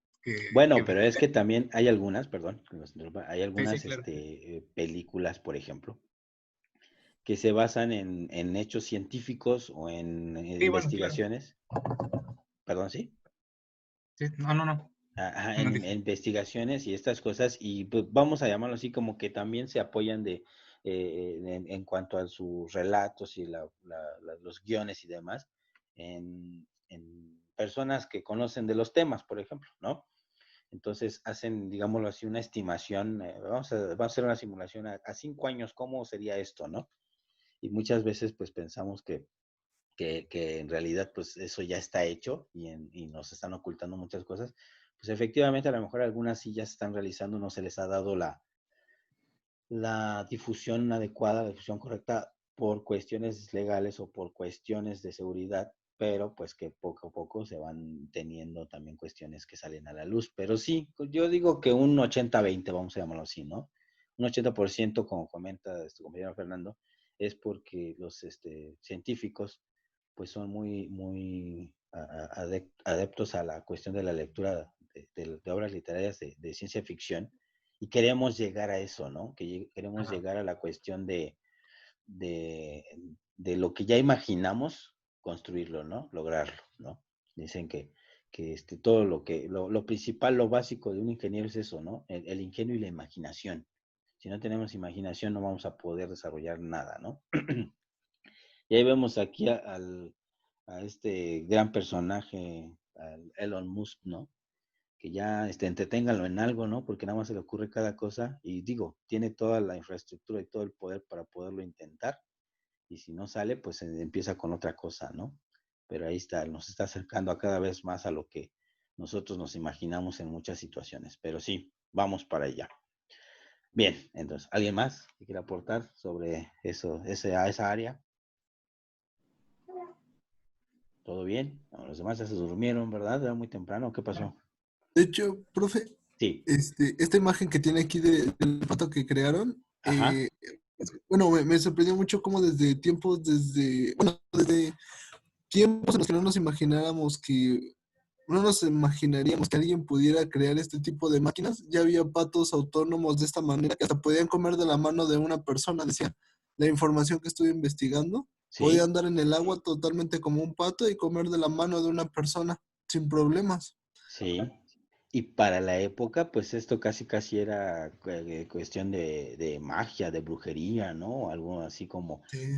S1: Bueno, pero es que también hay algunas, perdón, hay
S2: sí, sí,
S1: algunas
S2: claro.
S1: películas, por ejemplo, que se basan en hechos científicos o en
S2: Sí, bueno, claro.
S1: investigaciones, perdón, sí,
S2: Sí, no, no, no.
S1: ajá,
S2: No
S1: en
S2: dije.
S1: investigaciones y estas cosas, y pues, vamos a llamarlo así, como que también se apoyan en cuanto a sus relatos y los guiones y demás, en personas que conocen de los temas, por ejemplo, ¿no? Entonces hacen, digámoslo así, una estimación, vamos a hacer una simulación a 5 años, ¿cómo sería esto, no? Y muchas veces pues pensamos que en realidad pues eso ya está hecho y nos están ocultando muchas cosas. Pues efectivamente a lo mejor algunas sí ya se están realizando, no se les ha dado la difusión adecuada, la difusión correcta por cuestiones legales o por cuestiones de seguridad, pero pues que poco a poco se van teniendo también cuestiones que salen a la luz. Pero sí, yo digo que un 80-20, vamos a llamarlo así, ¿no? Un 80%, como comenta este compañero Fernando, es porque los científicos pues son muy adeptos a la cuestión de la lectura de obras literarias de ciencia ficción, y queremos llegar a eso, ¿no? Que queremos
S2: Ajá.
S1: llegar a la cuestión de, de lo que ya imaginamos, construirlo, ¿no? Lograrlo, ¿no? Dicen que todo lo principal, lo básico de un ingeniero es eso, ¿no? El ingenio y la imaginación. Si no tenemos imaginación no vamos a poder desarrollar nada, ¿no? Y ahí vemos aquí a este gran personaje, al Elon Musk, ¿no? Que ya entreténgalo en algo, ¿no? Porque nada más se le ocurre cada cosa y digo, tiene toda la infraestructura y todo el poder para poderlo intentar, y si no sale, pues empieza con otra cosa, ¿no? Pero ahí está, nos está acercando a cada vez más a lo que nosotros nos imaginamos en muchas situaciones, pero sí, vamos para allá. Bien, entonces, ¿alguien más que quiera aportar sobre eso, esa área? ¿Todo bien? No, los demás ya se durmieron, ¿verdad? Era muy temprano, ¿qué pasó?
S3: De hecho, profe,
S1: Sí,
S3: esta imagen que tiene aquí del pato que crearon,
S1: ajá,
S3: bueno, me sorprendió mucho cómo desde tiempos en los que no nos imagináramos que, no nos imaginaríamos que alguien pudiera crear este tipo de máquinas. Ya había patos autónomos de esta manera que hasta podían comer de la mano de una persona, decía la información que estuve investigando. Podía
S1: sí.
S3: andar en el agua totalmente como un pato y comer de la mano de una persona sin problemas.
S1: Sí, y para la época, pues esto casi casi era cuestión de magia, de brujería, ¿no? Algo así como,
S3: Sí.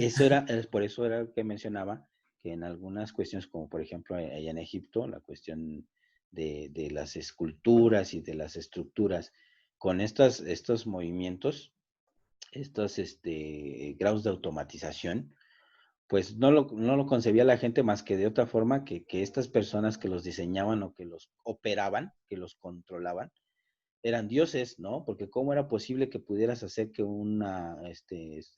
S1: por eso era que mencionaba que en algunas cuestiones, como por ejemplo allá en Egipto, la cuestión de las esculturas y de las estructuras, con estos movimientos, estos grados de automatización, pues no lo concebía la gente más que de otra forma, que estas personas que los diseñaban o que los operaban, que los controlaban, eran dioses, ¿no? Porque cómo era posible que pudieras hacer que una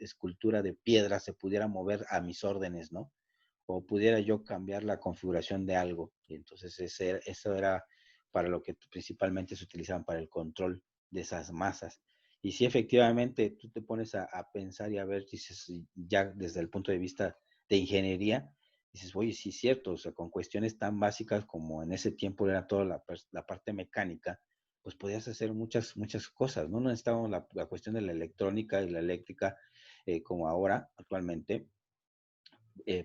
S1: escultura de piedra se pudiera mover a mis órdenes, ¿no? O pudiera yo cambiar la configuración de algo. Y entonces eso era para lo que principalmente se utilizaban para el control de esas masas. Y sí, efectivamente, tú te pones a pensar y a ver, dices, ya desde el punto de vista de ingeniería, dices, oye, sí es cierto, o sea, con cuestiones tan básicas como en ese tiempo era toda la parte mecánica, pues podías hacer muchas cosas, ¿no? No necesitábamos la cuestión de la electrónica y la eléctrica como ahora, actualmente,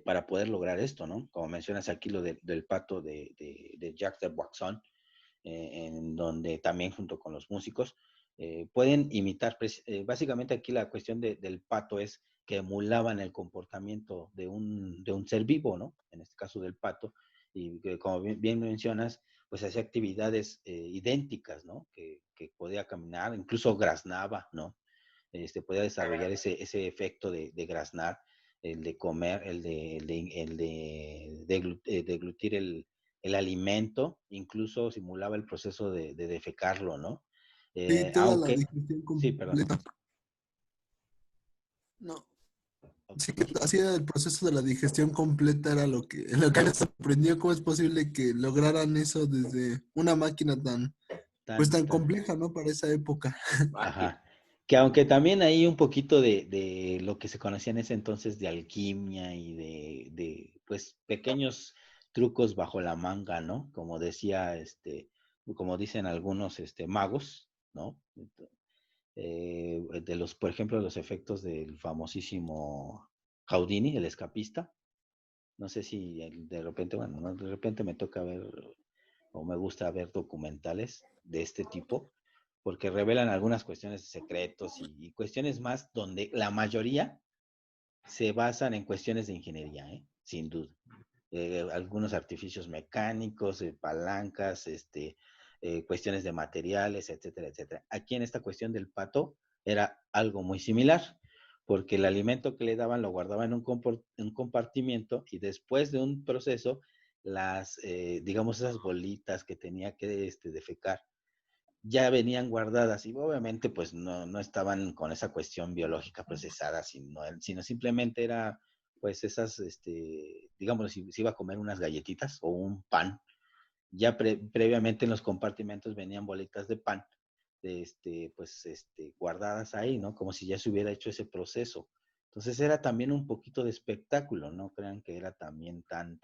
S1: para poder lograr esto, ¿no? Como mencionas aquí lo del pato de Jack the Waxon, en donde también junto con los músicos pueden imitar. Básicamente aquí la cuestión del pato es que emulaban el comportamiento de un ser vivo, ¿no? En este caso del pato, y que como bien mencionas, pues hacía actividades idénticas, ¿no? Que podía caminar, incluso graznaba, ¿no? Podía desarrollar ese efecto de graznar, el de comer, deglutir el alimento, incluso simulaba el proceso de defecarlo, ¿no?
S3: Sí, toda la
S1: Aunque,
S3: digestión
S1: sí, perdón.
S3: completa. No, sí, hacía el proceso de la digestión completa, era lo que me sorprendió, cómo es posible que lograran eso desde una máquina pues tan
S1: Tan,
S3: compleja, ¿no? Para esa época.
S1: ajá. Que aunque también hay un poquito de lo que se conocía en ese entonces de alquimia y pues pequeños trucos bajo la manga, ¿no? Como decía, como dicen algunos, magos, ¿no? Por ejemplo, los efectos del famosísimo Houdini, el escapista. No sé si de repente, bueno, ¿no? De repente me toca ver o me gusta ver documentales de este tipo, porque revelan algunas cuestiones de secretos y cuestiones más donde la mayoría se basan en cuestiones de ingeniería, ¿eh? Sin duda. Algunos artificios mecánicos, palancas, cuestiones de materiales, etcétera, etcétera. Aquí en esta cuestión del pato era algo muy similar, porque el alimento que le daban lo guardaban en un compartimiento y después de un proceso, digamos, esas bolitas que tenía que defecar, ya venían guardadas y obviamente pues no estaban con esa cuestión biológica procesada, sino simplemente era pues esas, digamos, si iba a comer unas galletitas o un pan, ya previamente en los compartimentos venían bolitas de pan, pues, guardadas ahí, ¿no? Como si ya se hubiera hecho ese proceso. Entonces era también un poquito de espectáculo, no crean que era también tan,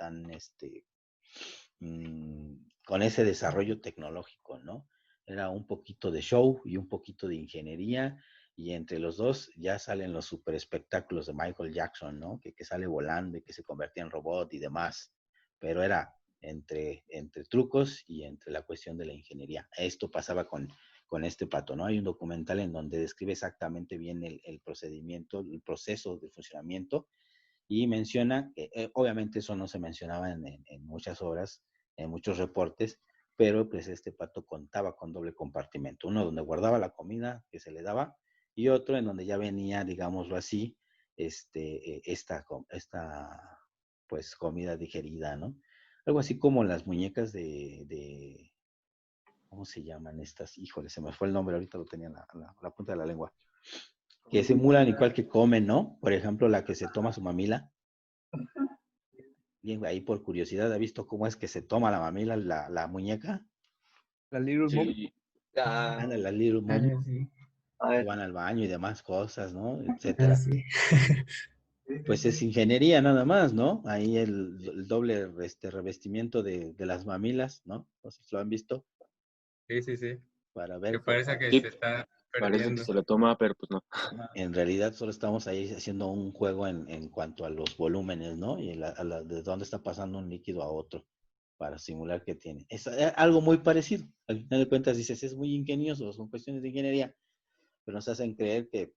S1: con ese desarrollo tecnológico, ¿no? Era un poquito de show y un poquito de ingeniería, y entre los dos ya salen los super espectáculos de Michael Jackson, ¿no? Que sale volando y que se convertía en robot y demás, pero era entre trucos y entre la cuestión de la ingeniería. Esto pasaba con este pato, ¿no? Hay un documental en donde describe exactamente bien el procedimiento, el proceso de funcionamiento, y menciona, obviamente eso no se mencionaba en muchas obras, en muchos reportes, pero pues este pato contaba con doble compartimento, uno donde guardaba la comida que se le daba y otro en donde ya venía, digámoslo así, esta pues comida digerida, ¿no? Algo así como las muñecas ¿cómo se llaman estas? Híjole, se me fue el nombre, ahorita lo tenía en la punta de la lengua. Que simulan igual que comen, ¿no? Por ejemplo, la que se toma su mamila. Bien, ahí por curiosidad, ¿ha visto cómo es que se toma la mamila, la muñeca?
S4: La Little Mom.
S5: Sí.
S1: Anda, la Little Mom,
S6: Sí.
S1: que van al baño y demás cosas, ¿no?
S6: Ah,
S1: Etcétera.
S6: sí.
S1: Pues es ingeniería nada más, ¿no? Ahí el doble revestimiento de las mamilas, ¿no? No sé si lo han visto,
S2: Sí, sí, sí.
S1: para
S2: Que
S1: ver,
S2: parece que
S5: Sí,
S2: se está
S5: parece que
S2: perdiendo.
S5: se lo toma, pero pues no.
S1: en realidad solo estamos ahí haciendo un juego en cuanto a los volúmenes, ¿no? Y de dónde está pasando un líquido a otro para simular que tiene. Es algo muy parecido. Al final de cuentas dices, es muy ingenioso, son cuestiones de ingeniería, pero nos hacen creer que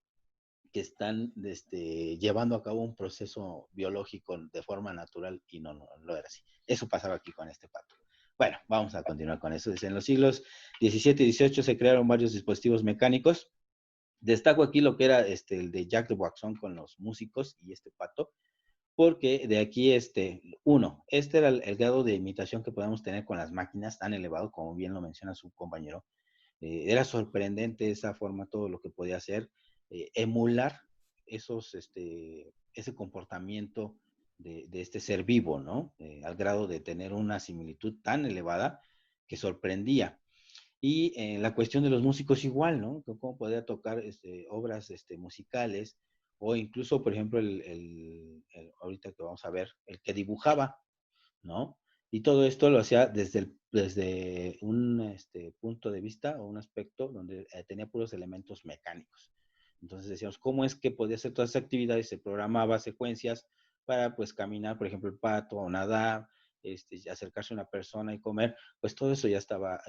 S1: están llevando a cabo un proceso biológico de forma natural y no lo era así. Eso pasaba aquí con este pato. Bueno, vamos a continuar con eso. Dice, en los siglos XVII y XVIII se crearon varios dispositivos mecánicos. Destaco aquí lo que era el de Jack de Waxon con los músicos y este pato, porque de aquí, este era el grado de imitación que podemos tener con las máquinas tan elevado, como bien lo menciona su compañero. Era sorprendente esa forma, todo lo que podía hacer, emular ese comportamiento de este ser vivo, ¿no? Al grado de tener una similitud tan elevada que sorprendía. Y la cuestión de los músicos igual, ¿no? Cómo podía tocar obras musicales, o incluso, por ejemplo, ahorita que vamos a ver, el que dibujaba, ¿no? Y todo esto lo hacía desde un punto de vista o un aspecto donde tenía puros elementos mecánicos. Entonces decíamos, ¿cómo es que podía hacer todas esas actividades? Se programaba secuencias para, pues, caminar, por ejemplo, el pato, o nadar, acercarse a una persona y comer, pues todo eso ya estaba,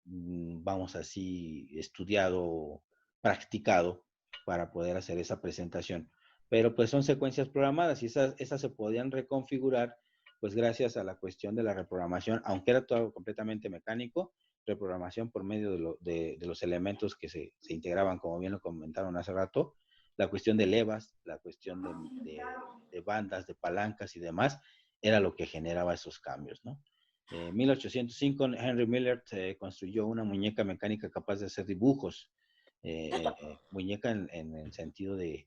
S1: vamos así, estudiado, practicado para poder hacer esa presentación. Pero pues son secuencias programadas y esas se podían reconfigurar pues gracias a la cuestión de la reprogramación, aunque era todo completamente mecánico, reprogramación por medio de los elementos que se integraban, como bien lo comentaron hace rato, la cuestión de levas, la cuestión de bandas, de palancas y demás, era lo que generaba esos cambios, ¿no? En 1805, Henry Miller construyó una muñeca mecánica capaz de hacer dibujos, muñeca en el sentido del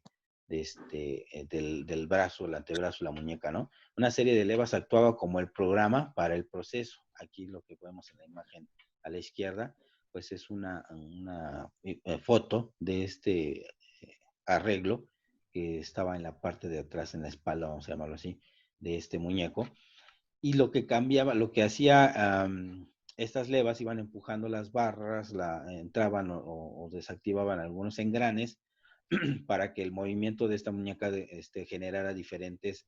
S1: brazo, el antebrazo, la muñeca, ¿no? Una serie de levas actuaba como el programa para el proceso. Aquí lo que vemos en la imagen a la izquierda, pues es una foto de este arreglo que estaba en la parte de atrás, en la espalda, vamos a llamarlo así, de este muñeco. Y lo que cambiaba, lo que hacía estas levas iban empujando las barras, entraban o desactivaban algunos engranes para que el movimiento de esta muñeca generara diferentes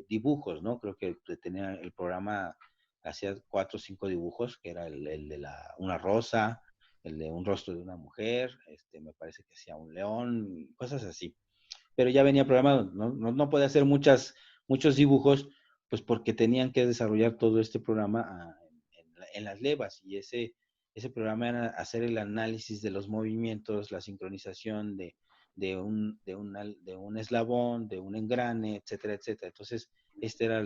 S1: dibujos, ¿no? Creo que tenía el programa, hacía 4 o 5 dibujos, que era el de una rosa, el de un rostro de una mujer, me parece que hacía un león, cosas así. Pero ya venía programado, no puede hacer muchos dibujos, pues porque tenían que desarrollar todo este programa en las levas, y ese programa era hacer el análisis de los movimientos, la sincronización de un eslabón, de un engrane, etcétera, etcétera. Entonces, este era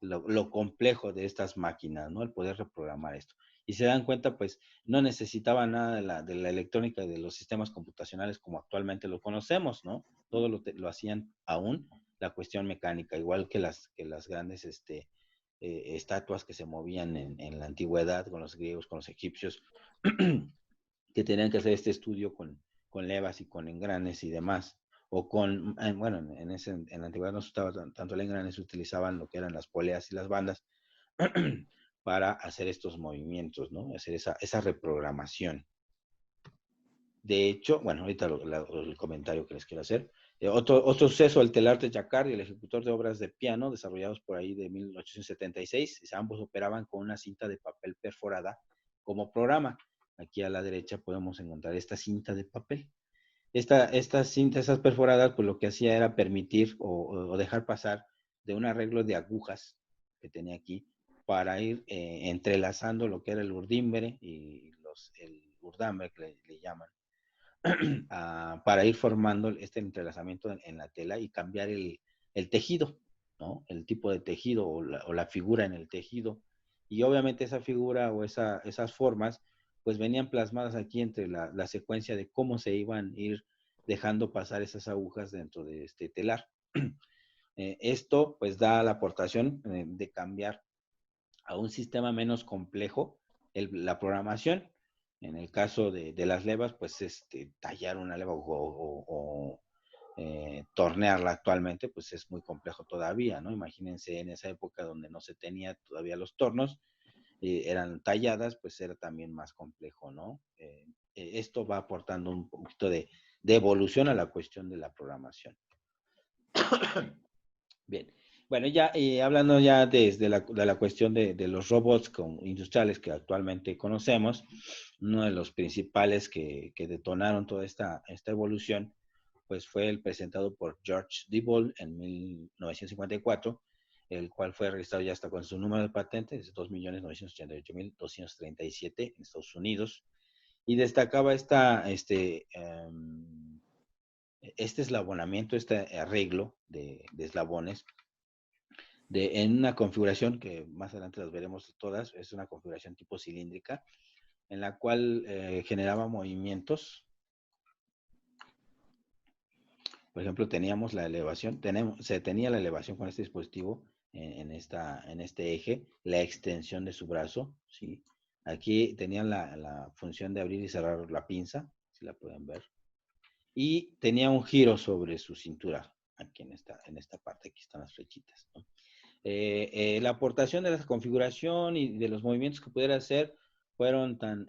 S1: lo complejo de estas máquinas, ¿no? El poder reprogramar esto. Y se dan cuenta, pues, no necesitaba nada de la electrónica y de los sistemas computacionales como actualmente lo conocemos, ¿no? Todo lo hacían aún la cuestión mecánica, igual que las grandes estatuas que se movían en la antigüedad con los griegos, con los egipcios, que tenían que hacer este estudio con levas y con engranes y demás. O bueno, en la antigüedad no se usaba tanto el engrane, se utilizaban lo que eran las poleas y las bandas para hacer estos movimientos, ¿no? Hacer esa reprogramación. De hecho, bueno, ahorita el comentario que les quiero hacer. Otro suceso, el telar de Jacquard y el ejecutor de obras de piano, desarrollados por ahí de 1876, ambos operaban con una cinta de papel perforada como programa. Aquí a la derecha podemos encontrar esta cinta de papel. Estas cintas, esas perforadas, pues lo que hacía era permitir o dejar pasar de un arreglo de agujas que tenía aquí para ir entrelazando lo que era el urdimbre y el urdambre que le llaman, para ir formando este entrelazamiento en la tela y cambiar el tejido, ¿no? El tipo de tejido o la figura en el tejido. Y obviamente esa figura o esas formas, pues venían plasmadas aquí entre la secuencia de cómo se iban a ir dejando pasar esas agujas dentro de este telar. Esto pues da la aportación de cambiar a un sistema menos complejo la programación. En el caso de las levas, pues tallar una leva o tornearla actualmente, pues es muy complejo todavía, ¿no? Imagínense en esa época donde no se tenía todavía los tornos, eran talladas, pues era también más complejo, ¿no? Esto va aportando un poquito de evolución a la cuestión de la programación. Bien. Bueno, ya hablando ya desde de la cuestión de los robots industriales que actualmente conocemos, uno de los principales que detonaron toda esta evolución, pues fue el presentado por George Diebold en 1954, el cual fue registrado ya hasta con su número de patente, es 2.988.237 en Estados Unidos, y destacaba este eslabonamiento, este arreglo de eslabones, en una configuración que más adelante las veremos todas, es una configuración tipo cilíndrica, en la cual generaba movimientos. Por ejemplo, teníamos la elevación, se tenía la elevación con este dispositivo en este eje, la extensión de su brazo, ¿sí? Aquí tenían la función de abrir y cerrar la pinza, si la pueden ver. Y tenía un giro sobre su cintura, aquí en esta parte, aquí están las flechitas, ¿no? La aportación de la configuración y de los movimientos que pudiera hacer fueron tan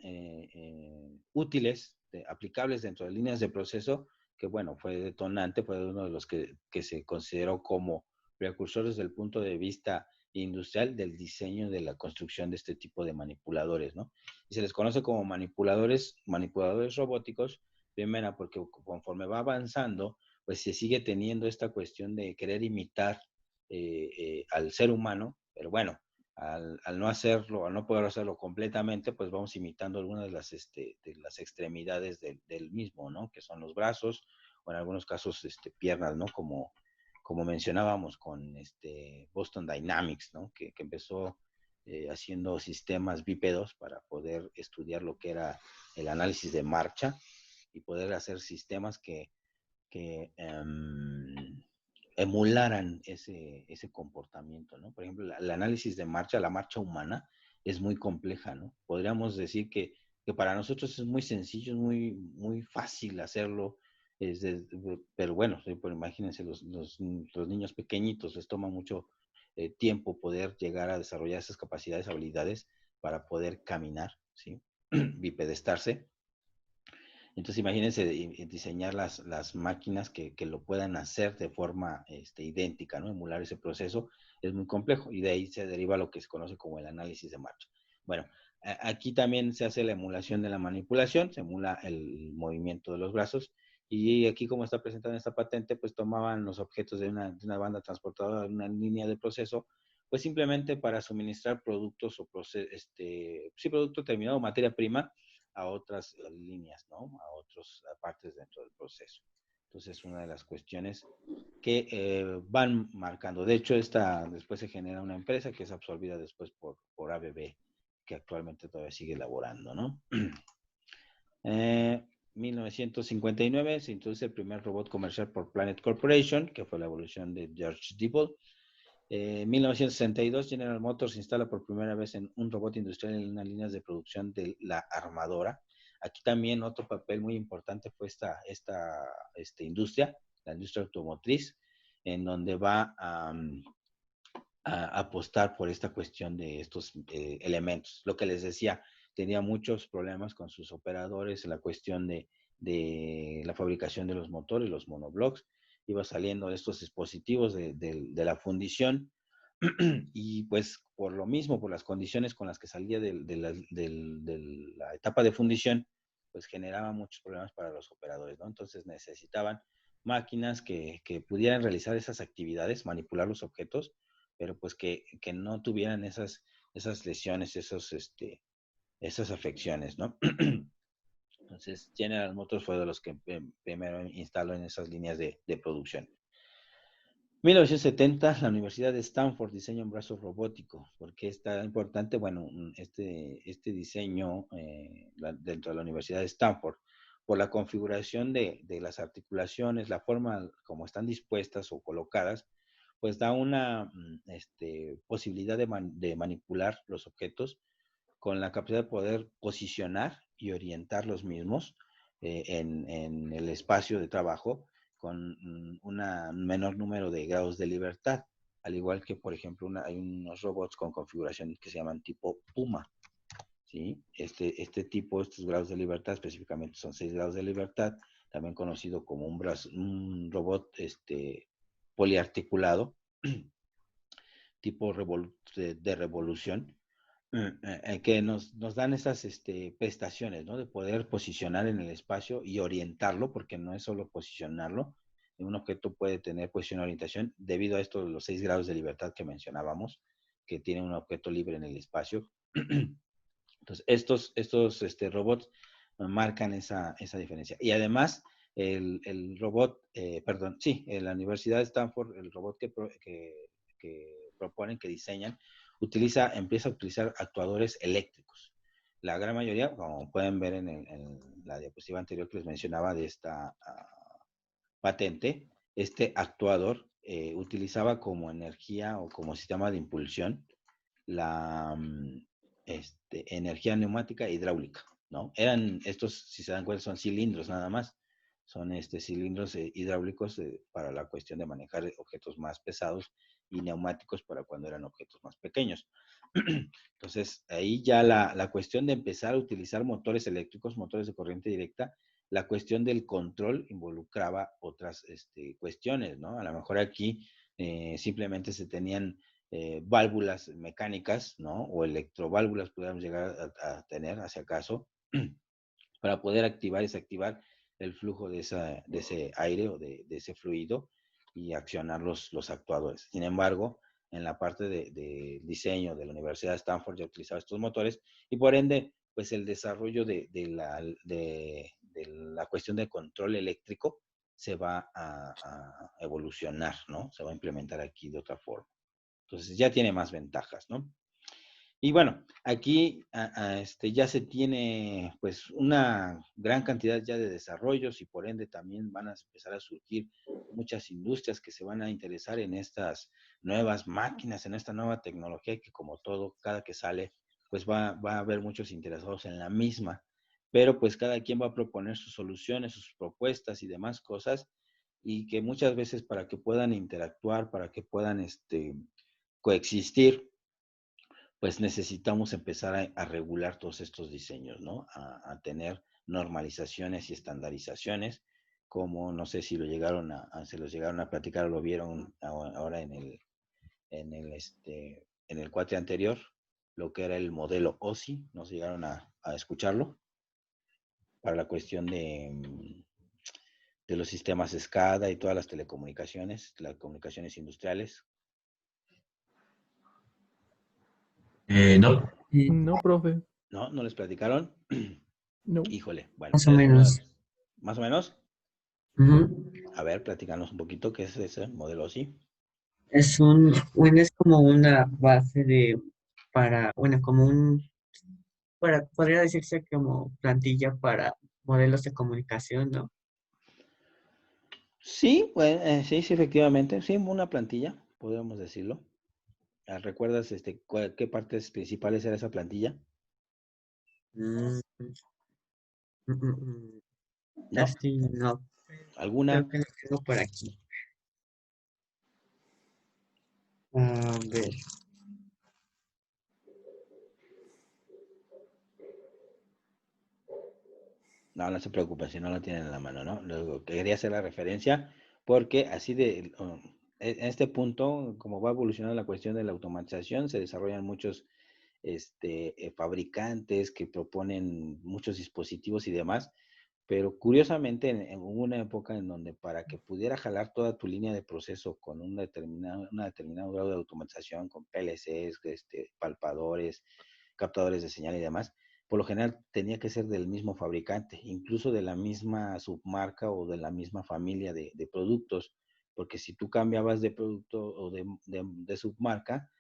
S1: útiles, aplicables dentro de líneas de proceso, que bueno, fue detonante, fue uno de los que se consideró como precursores desde el punto de vista industrial del diseño de la construcción de este tipo de manipuladores, ¿no? Y se les conoce como manipuladores robóticos, primero porque conforme va avanzando, pues se sigue teniendo esta cuestión de querer imitar al ser humano, pero bueno, al no hacerlo, al no poder hacerlo completamente, pues vamos imitando algunas de las extremidades del mismo, ¿no? Que son los brazos, o en algunos casos piernas, ¿no? Como mencionábamos con Boston Dynamics, ¿no? Que empezó haciendo sistemas bípedos para poder estudiar lo que era el análisis de marcha y poder hacer sistemas que emularan ese comportamiento, ¿no? Por ejemplo, el análisis de marcha, la marcha humana, es muy compleja, ¿no? Podríamos decir que para nosotros es muy sencillo, es muy fácil hacerlo, pero bueno, pues imagínense, los niños pequeñitos les toma mucho tiempo poder llegar a desarrollar esas capacidades, habilidades para poder caminar, ¿sí? Bipedestarse. Entonces, imagínense diseñar las máquinas que lo puedan hacer de forma idéntica, ¿no? Emular ese proceso es muy complejo y de ahí se deriva lo que se conoce como el análisis de marcha. Bueno, aquí también se hace la emulación de la manipulación, se emula el movimiento de los brazos y aquí, como está presentada en esta patente, pues tomaban los objetos de una banda transportadora, de una línea de proceso, pues simplemente para suministrar productos o sí, producto terminado, materia prima, a otras líneas, ¿no? A otras partes dentro del proceso. Entonces, una de las cuestiones que van marcando. De hecho, después se genera una empresa que es absorbida después por ABB, que actualmente todavía sigue elaborando, ¿no? 1959 se introduce el primer robot comercial por Planet Corporation, que fue la evolución de George Diebold. 1962, General Motors instala por primera vez en un robot industrial en las líneas de producción de la armadora. Aquí también otro papel muy importante fue esta industria, la industria automotriz, en donde va a apostar por esta cuestión de estos elementos. Lo que les decía, tenía muchos problemas con sus operadores en la cuestión de la fabricación de los motores, los monoblocks. Iba saliendo estos dispositivos de la fundición y pues por lo mismo, por las condiciones con las que salía de la etapa de fundición, pues generaba muchos problemas para los operadores, ¿no? Entonces necesitaban máquinas que pudieran realizar esas actividades, manipular los objetos, pero pues que no tuvieran esas lesiones, esas afecciones, ¿no? Entonces General Motors fue de los que primero instaló en esas líneas de producción. 1970, la Universidad de Stanford diseña un brazo robótico. ¿Por qué está importante? Bueno, este diseño dentro de la Universidad de Stanford, por la configuración de las articulaciones, la forma como están dispuestas o colocadas, pues da una posibilidad de manipular los objetos con la capacidad de poder posicionar y orientar los mismos en el espacio de trabajo con un menor número de grados de libertad, al igual que, por ejemplo, hay unos robots con configuración que se llaman tipo Puma, ¿sí? Estos grados de libertad específicamente son 6 grados de libertad, también conocido como un robot poliarticulado, tipo de revolución, que nos dan esas prestaciones, ¿no? De poder posicionar en el espacio y orientarlo, porque no es solo posicionarlo. Un objeto puede tener posición y orientación debido a estos los 6 grados de libertad que mencionábamos, que tiene un objeto libre en el espacio. Entonces, estos robots marcan esa diferencia. Y además, el robot, en la Universidad de Stanford, el robot que proponen, que diseñan, empieza a utilizar actuadores eléctricos. La gran mayoría, como pueden ver en la diapositiva anterior que les mencionaba de esta patente, este actuador utilizaba como energía o como sistema de impulsión la energía neumática e hidráulica, ¿no? Eran estos, si se dan cuenta, son cilindros nada más. Son cilindros hidráulicos para la cuestión de manejar objetos más pesados y neumáticos para cuando eran objetos más pequeños. Entonces, ahí ya la cuestión de empezar a utilizar motores eléctricos, motores de corriente directa, la cuestión del control involucraba otras cuestiones, ¿no? A lo mejor aquí simplemente se tenían válvulas mecánicas, ¿no? O electroválvulas podríamos llegar a tener, hacia acaso, para poder activar y desactivar el flujo de ese aire o de ese fluido y accionar los actuadores. Sin embargo, en la parte de diseño de la Universidad de Stanford ya utilizaba estos motores y por ende, pues el desarrollo de la cuestión de control eléctrico se va a evolucionar, ¿no? Se va a implementar aquí de otra forma. Entonces ya tiene más ventajas, ¿no? Y bueno, aquí ya se tiene pues una gran cantidad ya de desarrollos y por ende también van a empezar a surgir muchas industrias que se van a interesar en estas nuevas máquinas, en esta nueva tecnología que como todo, cada que sale, pues va a haber muchos interesados en la misma, pero pues cada quien va a proponer sus soluciones, sus propuestas y demás cosas y que muchas veces para que puedan interactuar, para que puedan coexistir, pues necesitamos empezar a regular todos estos diseños, ¿no? A tener normalizaciones y estandarizaciones, como no sé si lo llegaron se los llegaron a platicar o lo vieron ahora en el cuatri anterior, lo que era el modelo OSI, no se llegaron a escucharlo, para la cuestión de los sistemas SCADA y todas las comunicaciones industriales.
S6: No,
S4: No, profe,
S1: ¿No? ¿No les platicaron?
S4: no.
S1: Híjole, bueno,
S6: más o
S1: es uno de
S6: menos.
S1: los, más o menos.
S6: Ujú.
S1: A ver, platícanos un poquito qué es ese modelo así.
S6: Bueno, es como una base bueno, podría decirse como plantilla para modelos de comunicación, ¿no?
S1: Sí, bueno, sí, sí, efectivamente. Sí, una plantilla, podríamos decirlo. ¿Recuerdas qué partes principales era esa plantilla?
S6: Mm, mm, mm, mm.
S1: ¿No?
S6: Casi no. Creo
S1: ¿Alguna?
S6: que lo tengo por aquí. A ver.
S1: No, no se preocupen si no la tienen en la mano, ¿no? Luego quería hacer la referencia porque así en este punto, como va evolucionando la cuestión de la automatización, se desarrollan muchos fabricantes que proponen muchos dispositivos y demás, pero curiosamente hubo una época en donde para que pudiera jalar toda tu línea de proceso con una determinado grado de automatización, con PLCs, palpadores, captadores de señal y demás, por lo general tenía que ser del mismo fabricante, incluso de la misma submarca o de la misma familia de productos, porque si tú cambiabas de producto o de submarca,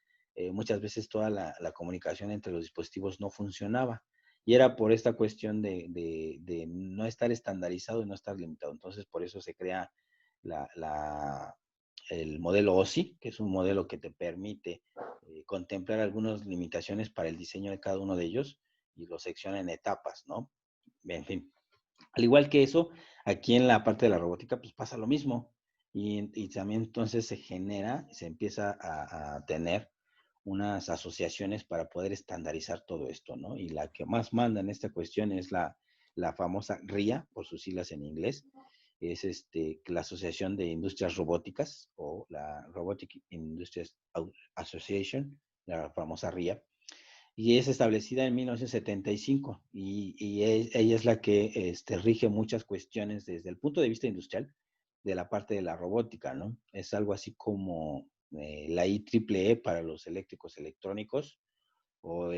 S1: muchas veces toda la comunicación entre los dispositivos no funcionaba. Y era por esta cuestión de no estar estandarizado y no estar limitado. Entonces, por eso se crea la, la, el modelo OSI, que es un modelo que te permite contemplar algunas limitaciones para el diseño de cada uno de ellos y lo secciona en etapas, ¿no? En fin. Al igual que eso, aquí en la parte de la robótica, pues pasa lo mismo. Y también entonces se empieza a tener unas asociaciones para poder estandarizar todo esto, ¿no? Y la que más manda en esta cuestión es la famosa RIA, por sus siglas en inglés, es la Asociación de Industrias Robóticas o la Robotic Industries Association, la famosa RIA, y es establecida en 1975 ella es la que rige muchas cuestiones desde el punto de vista industrial de la parte de la robótica, ¿no? Es algo así como la IEEE para los eléctricos electrónicos o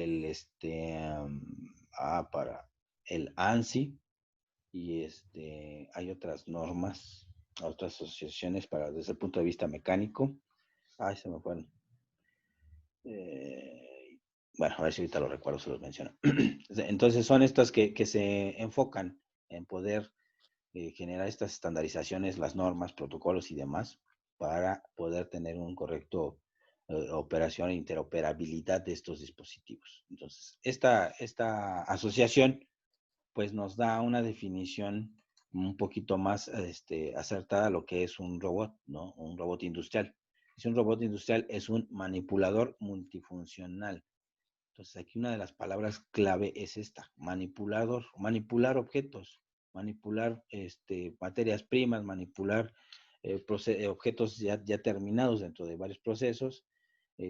S1: para el ANSI y hay otras normas, otras asociaciones para desde el punto de vista mecánico. Ay, se me fueron. Bueno, a ver si ahorita lo recuerdo, se los menciono. Entonces son estas que se enfocan en poder generar estas estandarizaciones, las normas, protocolos y demás, para poder tener un correcto operación e interoperabilidad de estos dispositivos. Entonces, esta asociación pues nos da una definición un poquito más acertada a lo que es un robot, ¿no? Un robot industrial. Si un robot industrial es un manipulador multifuncional. Entonces aquí una de las palabras clave es esta, manipulador, manipular objetos, manipular materias primas, manipular objetos ya terminados dentro de varios procesos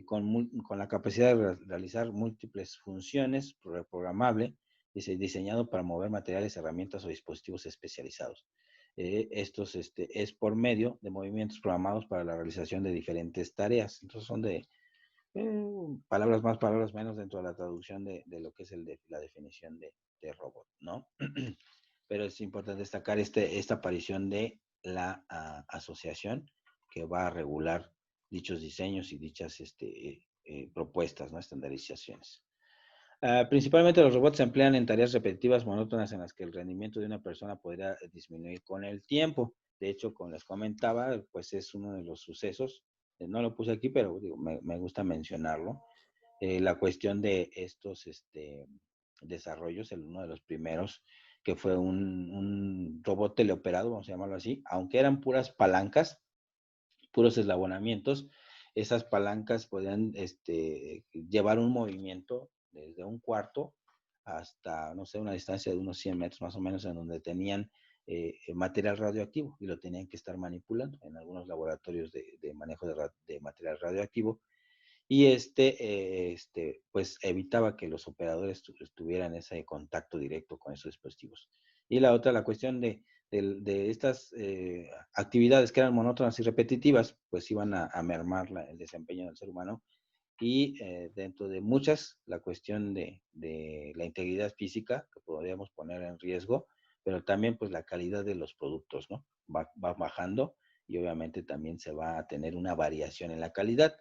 S1: con la capacidad de realizar múltiples funciones, reprogramable, diseñado para mover materiales, herramientas o dispositivos especializados. Estos es por medio de movimientos programados para la realización de diferentes tareas. Entonces son de palabras más, palabras menos dentro de la traducción de lo que es la definición de robot, ¿no? Pero es importante destacar esta aparición de la asociación que va a regular dichos diseños y dichas propuestas, ¿no? Estandarizaciones. Principalmente los robots se emplean en tareas repetitivas monótonas en las que el rendimiento de una persona podría disminuir con el tiempo. De hecho, como les comentaba, pues es uno de los sucesos, no lo puse aquí, pero digo, me gusta mencionarlo, la cuestión de estos desarrollos, uno de los primeros, que fue un robot teleoperado, vamos a llamarlo así, aunque eran puras palancas, puros eslabonamientos, esas palancas podían llevar un movimiento desde un cuarto hasta, no sé, una distancia de unos 100 metros más o menos, en donde tenían material radioactivo y lo tenían que estar manipulando en algunos laboratorios de manejo de material radioactivo. Y pues evitaba que los operadores tuvieran ese contacto directo con esos dispositivos. Y la otra, la cuestión de estas actividades que eran monótonas y repetitivas, pues iban a mermar el desempeño del ser humano. Y dentro de muchas, la cuestión de la integridad física, que podríamos poner en riesgo, pero también pues la calidad de los productos, ¿no? Va bajando y obviamente también se va a tener una variación en la calidad.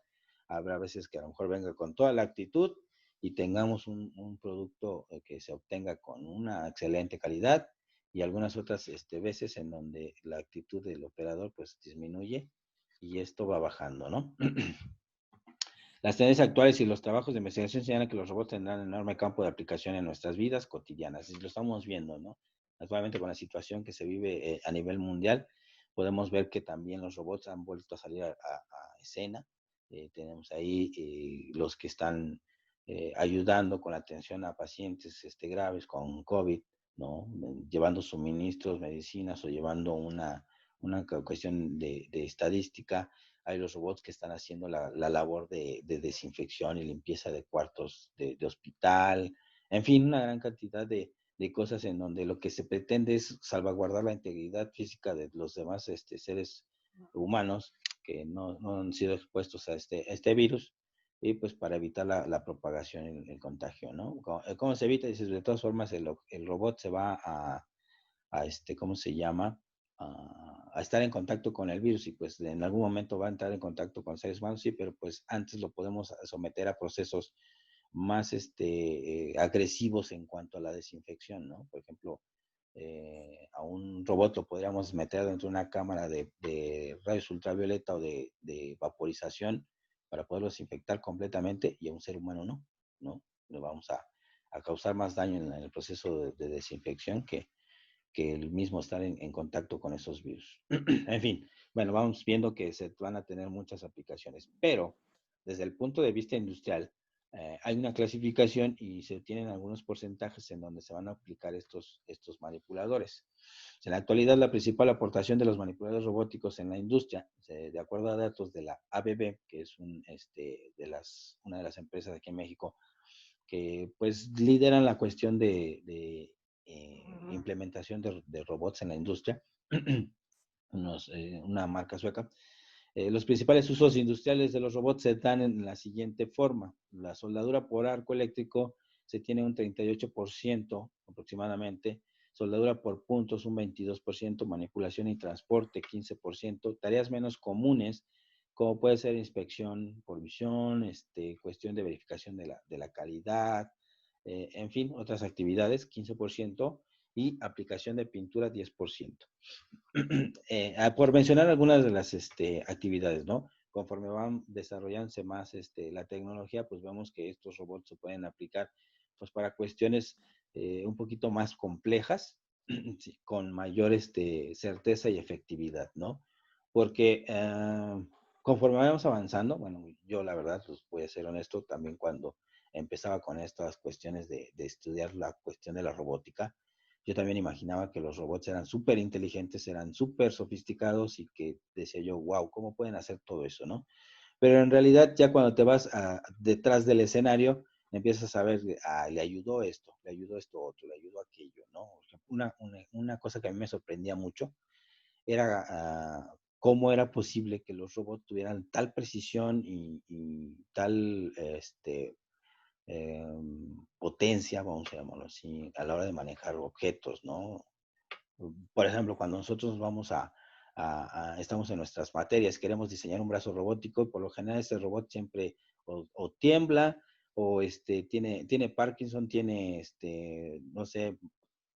S1: Habrá veces que a lo mejor venga con toda la actitud y tengamos un producto que se obtenga con una excelente calidad, y algunas otras veces en donde la actitud del operador pues disminuye y esto va bajando, ¿no? Las tendencias actuales y los trabajos de investigación señalan que los robots tendrán un enorme campo de aplicación en nuestras vidas cotidianas. Y lo estamos viendo, ¿no? Actualmente con la situación que se vive a nivel mundial, podemos ver que también los robots han vuelto a salir a escena. Tenemos ahí los que están ayudando con la atención a pacientes graves con COVID, ¿no? Llevando suministros, medicinas o llevando una cuestión de estadística. Hay los robots que están haciendo la labor de desinfección y limpieza de cuartos de hospital, en fin, una gran cantidad de cosas en donde lo que se pretende es salvaguardar la integridad física de los demás seres humanos que no han sido expuestos a este virus, y pues para evitar la propagación y el contagio, ¿no? ¿Cómo se evita? Dices, de todas formas, el robot se va a ¿cómo se llama? A estar en contacto con el virus, y pues en algún momento va a entrar en contacto con seres humanos, sí, pero pues antes lo podemos someter a procesos más agresivos en cuanto a la desinfección, ¿no? Por ejemplo, a un robot lo podríamos meter dentro de una cámara de rayos ultravioleta o de vaporización para poderlo desinfectar completamente, y a un ser humano no. Le vamos a causar más daño en el proceso de desinfección que el mismo estar en contacto con esos virus. En fin, bueno, vamos viendo que se van a tener muchas aplicaciones, pero desde el punto de vista industrial, hay una clasificación y se tienen algunos porcentajes en donde se van a aplicar estos manipuladores. En la actualidad, la principal aportación de los manipuladores robóticos en la industria, de acuerdo a datos de la ABB, que es una de las empresas aquí en México, que pues lideran la cuestión de implementación de robots en la industria, una marca sueca. Los principales usos industriales de los robots se dan en la siguiente forma. La soldadura por arco eléctrico se tiene un 38% aproximadamente, soldadura por puntos un 22%, manipulación y transporte 15%, tareas menos comunes como puede ser inspección por visión, cuestión de verificación de la calidad, en fin, otras actividades 15%, y aplicación de pintura 10%. Por mencionar algunas de las actividades, ¿no? Conforme van desarrollándose más la tecnología, pues vemos que estos robots se pueden aplicar pues para cuestiones un poquito más complejas, sí, con mayor certeza y efectividad, ¿no? Porque conforme vamos avanzando, bueno, yo la verdad, pues voy a ser honesto, también cuando empezaba con estas cuestiones de estudiar la cuestión de la robótica, yo también imaginaba que los robots eran súper inteligentes, eran súper sofisticados, y que decía yo, wow, ¿cómo pueden hacer todo eso, no? Pero en realidad ya cuando te vas detrás del escenario, empiezas a ver, le ayudó esto otro, le ayudó aquello, ¿no? Una cosa que a mí me sorprendía mucho era cómo era posible que los robots tuvieran tal precisión y tal potencia, vamos a llamarlo así, a la hora de manejar objetos, ¿no? Por ejemplo, cuando nosotros vamos estamos en nuestras materias, queremos diseñar un brazo robótico, y por lo general ese robot siempre o tiembla, o tiene Parkinson, tiene, no sé,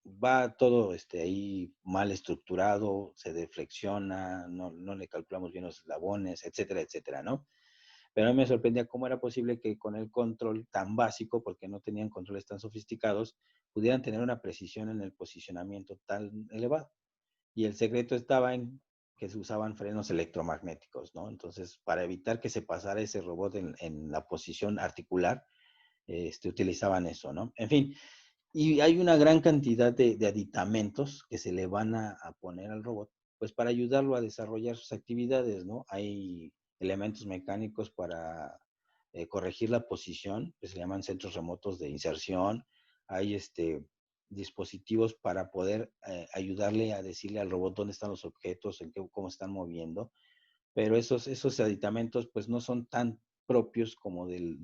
S1: va todo ahí mal estructurado, se deflexiona, no le calculamos bien los eslabones, etcétera, etcétera, ¿no? Pero a mí me sorprendía cómo era posible que con el control tan básico, porque no tenían controles tan sofisticados, pudieran tener una precisión en el posicionamiento tan elevado. Y el secreto estaba en que se usaban frenos electromagnéticos, ¿no? Entonces, para evitar que se pasara ese robot en la posición articular, utilizaban eso, ¿no? En fin, y hay una gran cantidad de aditamentos que se le van a poner al robot, pues para ayudarlo a desarrollar sus actividades, ¿no? Hay elementos mecánicos para corregir la posición, que se llaman centros remotos de inserción. Hay dispositivos para poder ayudarle a decirle al robot dónde están los objetos, cómo están moviendo, pero esos aditamentos pues no son tan propios como del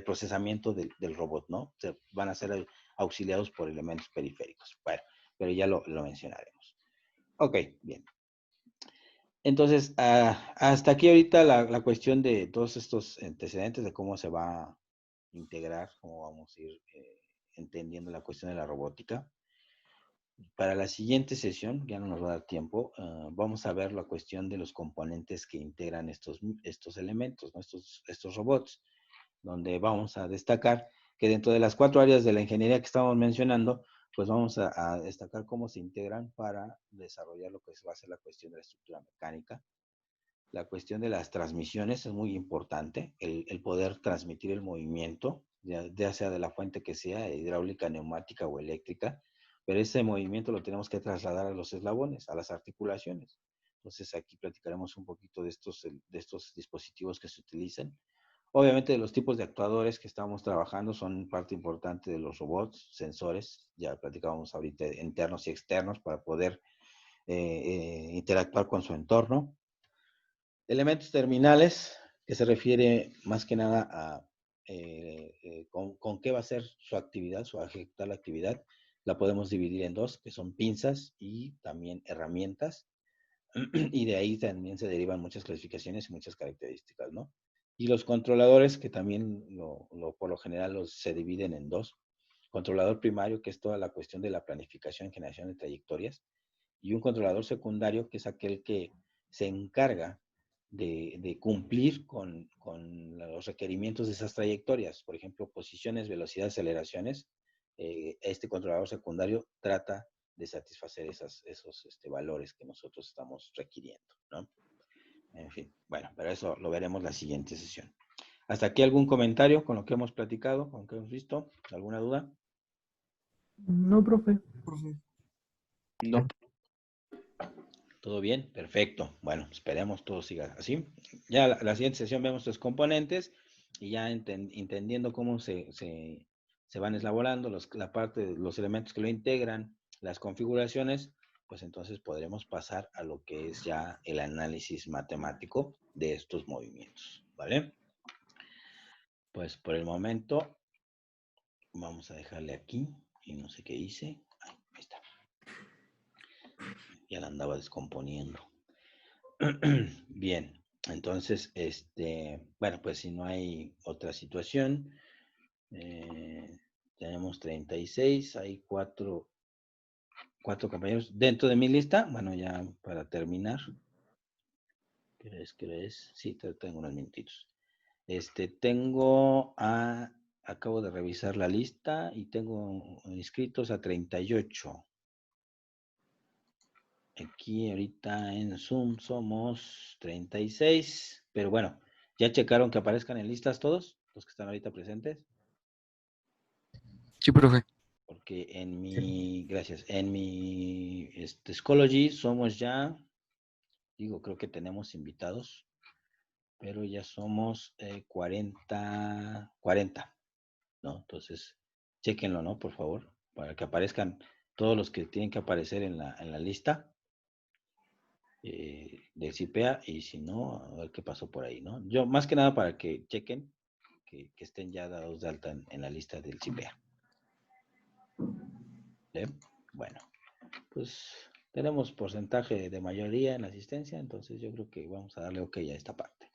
S1: procesamiento del robot, ¿no? Van a ser auxiliados por elementos periféricos. Bueno, pero ya lo mencionaremos. Ok, bien. Entonces, hasta aquí ahorita la cuestión de todos estos antecedentes de cómo se va a integrar, cómo vamos a ir entendiendo la cuestión de la robótica. Para la siguiente sesión, ya no nos va a dar tiempo, vamos a ver la cuestión de los componentes que integran estos elementos, ¿no? estos robots, donde vamos a destacar que dentro de las 4 áreas de la ingeniería que estamos mencionando, pues vamos a destacar cómo se integran para desarrollar lo que va a ser la cuestión de la estructura mecánica. La cuestión de las transmisiones es muy importante, el poder transmitir el movimiento, ya sea de la fuente que sea, hidráulica, neumática o eléctrica, pero ese movimiento lo tenemos que trasladar a los eslabones, a las articulaciones. Entonces aquí platicaremos un poquito de estos dispositivos que se utilizan. Obviamente los tipos de actuadores que estamos trabajando son parte importante de los robots, sensores, ya platicábamos ahorita, internos y externos para poder interactuar con su entorno. Elementos terminales, que se refiere más que nada a con qué va a ser su actividad, su ejecutar la actividad. La podemos dividir en dos, que son pinzas y también herramientas. Y de ahí también se derivan muchas clasificaciones y muchas características, ¿no? Y los controladores, que también por lo general se dividen en dos. Controlador primario, que es toda la cuestión de la planificación y generación de trayectorias. Y un controlador secundario, que es aquel que se encarga de cumplir con los requerimientos de esas trayectorias. Por ejemplo, posiciones, velocidades, aceleraciones. Este controlador secundario trata de satisfacer esos valores que nosotros estamos requiriendo, ¿no? En fin, bueno, pero eso lo veremos la siguiente sesión. ¿Hasta aquí algún comentario con lo que hemos platicado, con lo que hemos visto? ¿Alguna duda?
S4: No, profe.
S5: No.
S1: ¿Todo bien? Perfecto. Bueno, esperemos todo siga así. Ya la siguiente sesión vemos los componentes y ya entendiendo cómo se van elaborando la parte de los elementos que lo integran, las configuraciones, pues entonces podremos pasar a lo que es ya el análisis matemático de estos movimientos, ¿vale? Pues por el momento vamos a dejarle aquí y no sé qué hice. Ahí está. Ya la andaba descomponiendo. Bien, entonces, bueno, pues si no hay otra situación, tenemos 36, hay cuatro compañeros dentro de mi lista. Bueno, ya para terminar, ¿qué es? Sí, tengo unos minutitos. Acabo de revisar la lista y tengo inscritos a 38. Aquí ahorita en Zoom somos 36, pero bueno, ¿ya checaron que aparezcan en listas todos los que están ahorita presentes?
S7: Sí, profe.
S1: Porque gracias, en mi Schoology somos ya digo, creo que tenemos invitados, pero ya somos 40, ¿no? Entonces, chéquenlo, ¿no? Por favor, para que aparezcan todos los que tienen que aparecer en la lista del CIPEA, y si no, a ver qué pasó por ahí, ¿no? Yo, más que nada para que chequen que estén ya dados de alta en la lista del CIPEA. ¿Bien? Bueno, pues tenemos porcentaje de mayoría en la asistencia, entonces yo creo que vamos a darle OK a esta parte.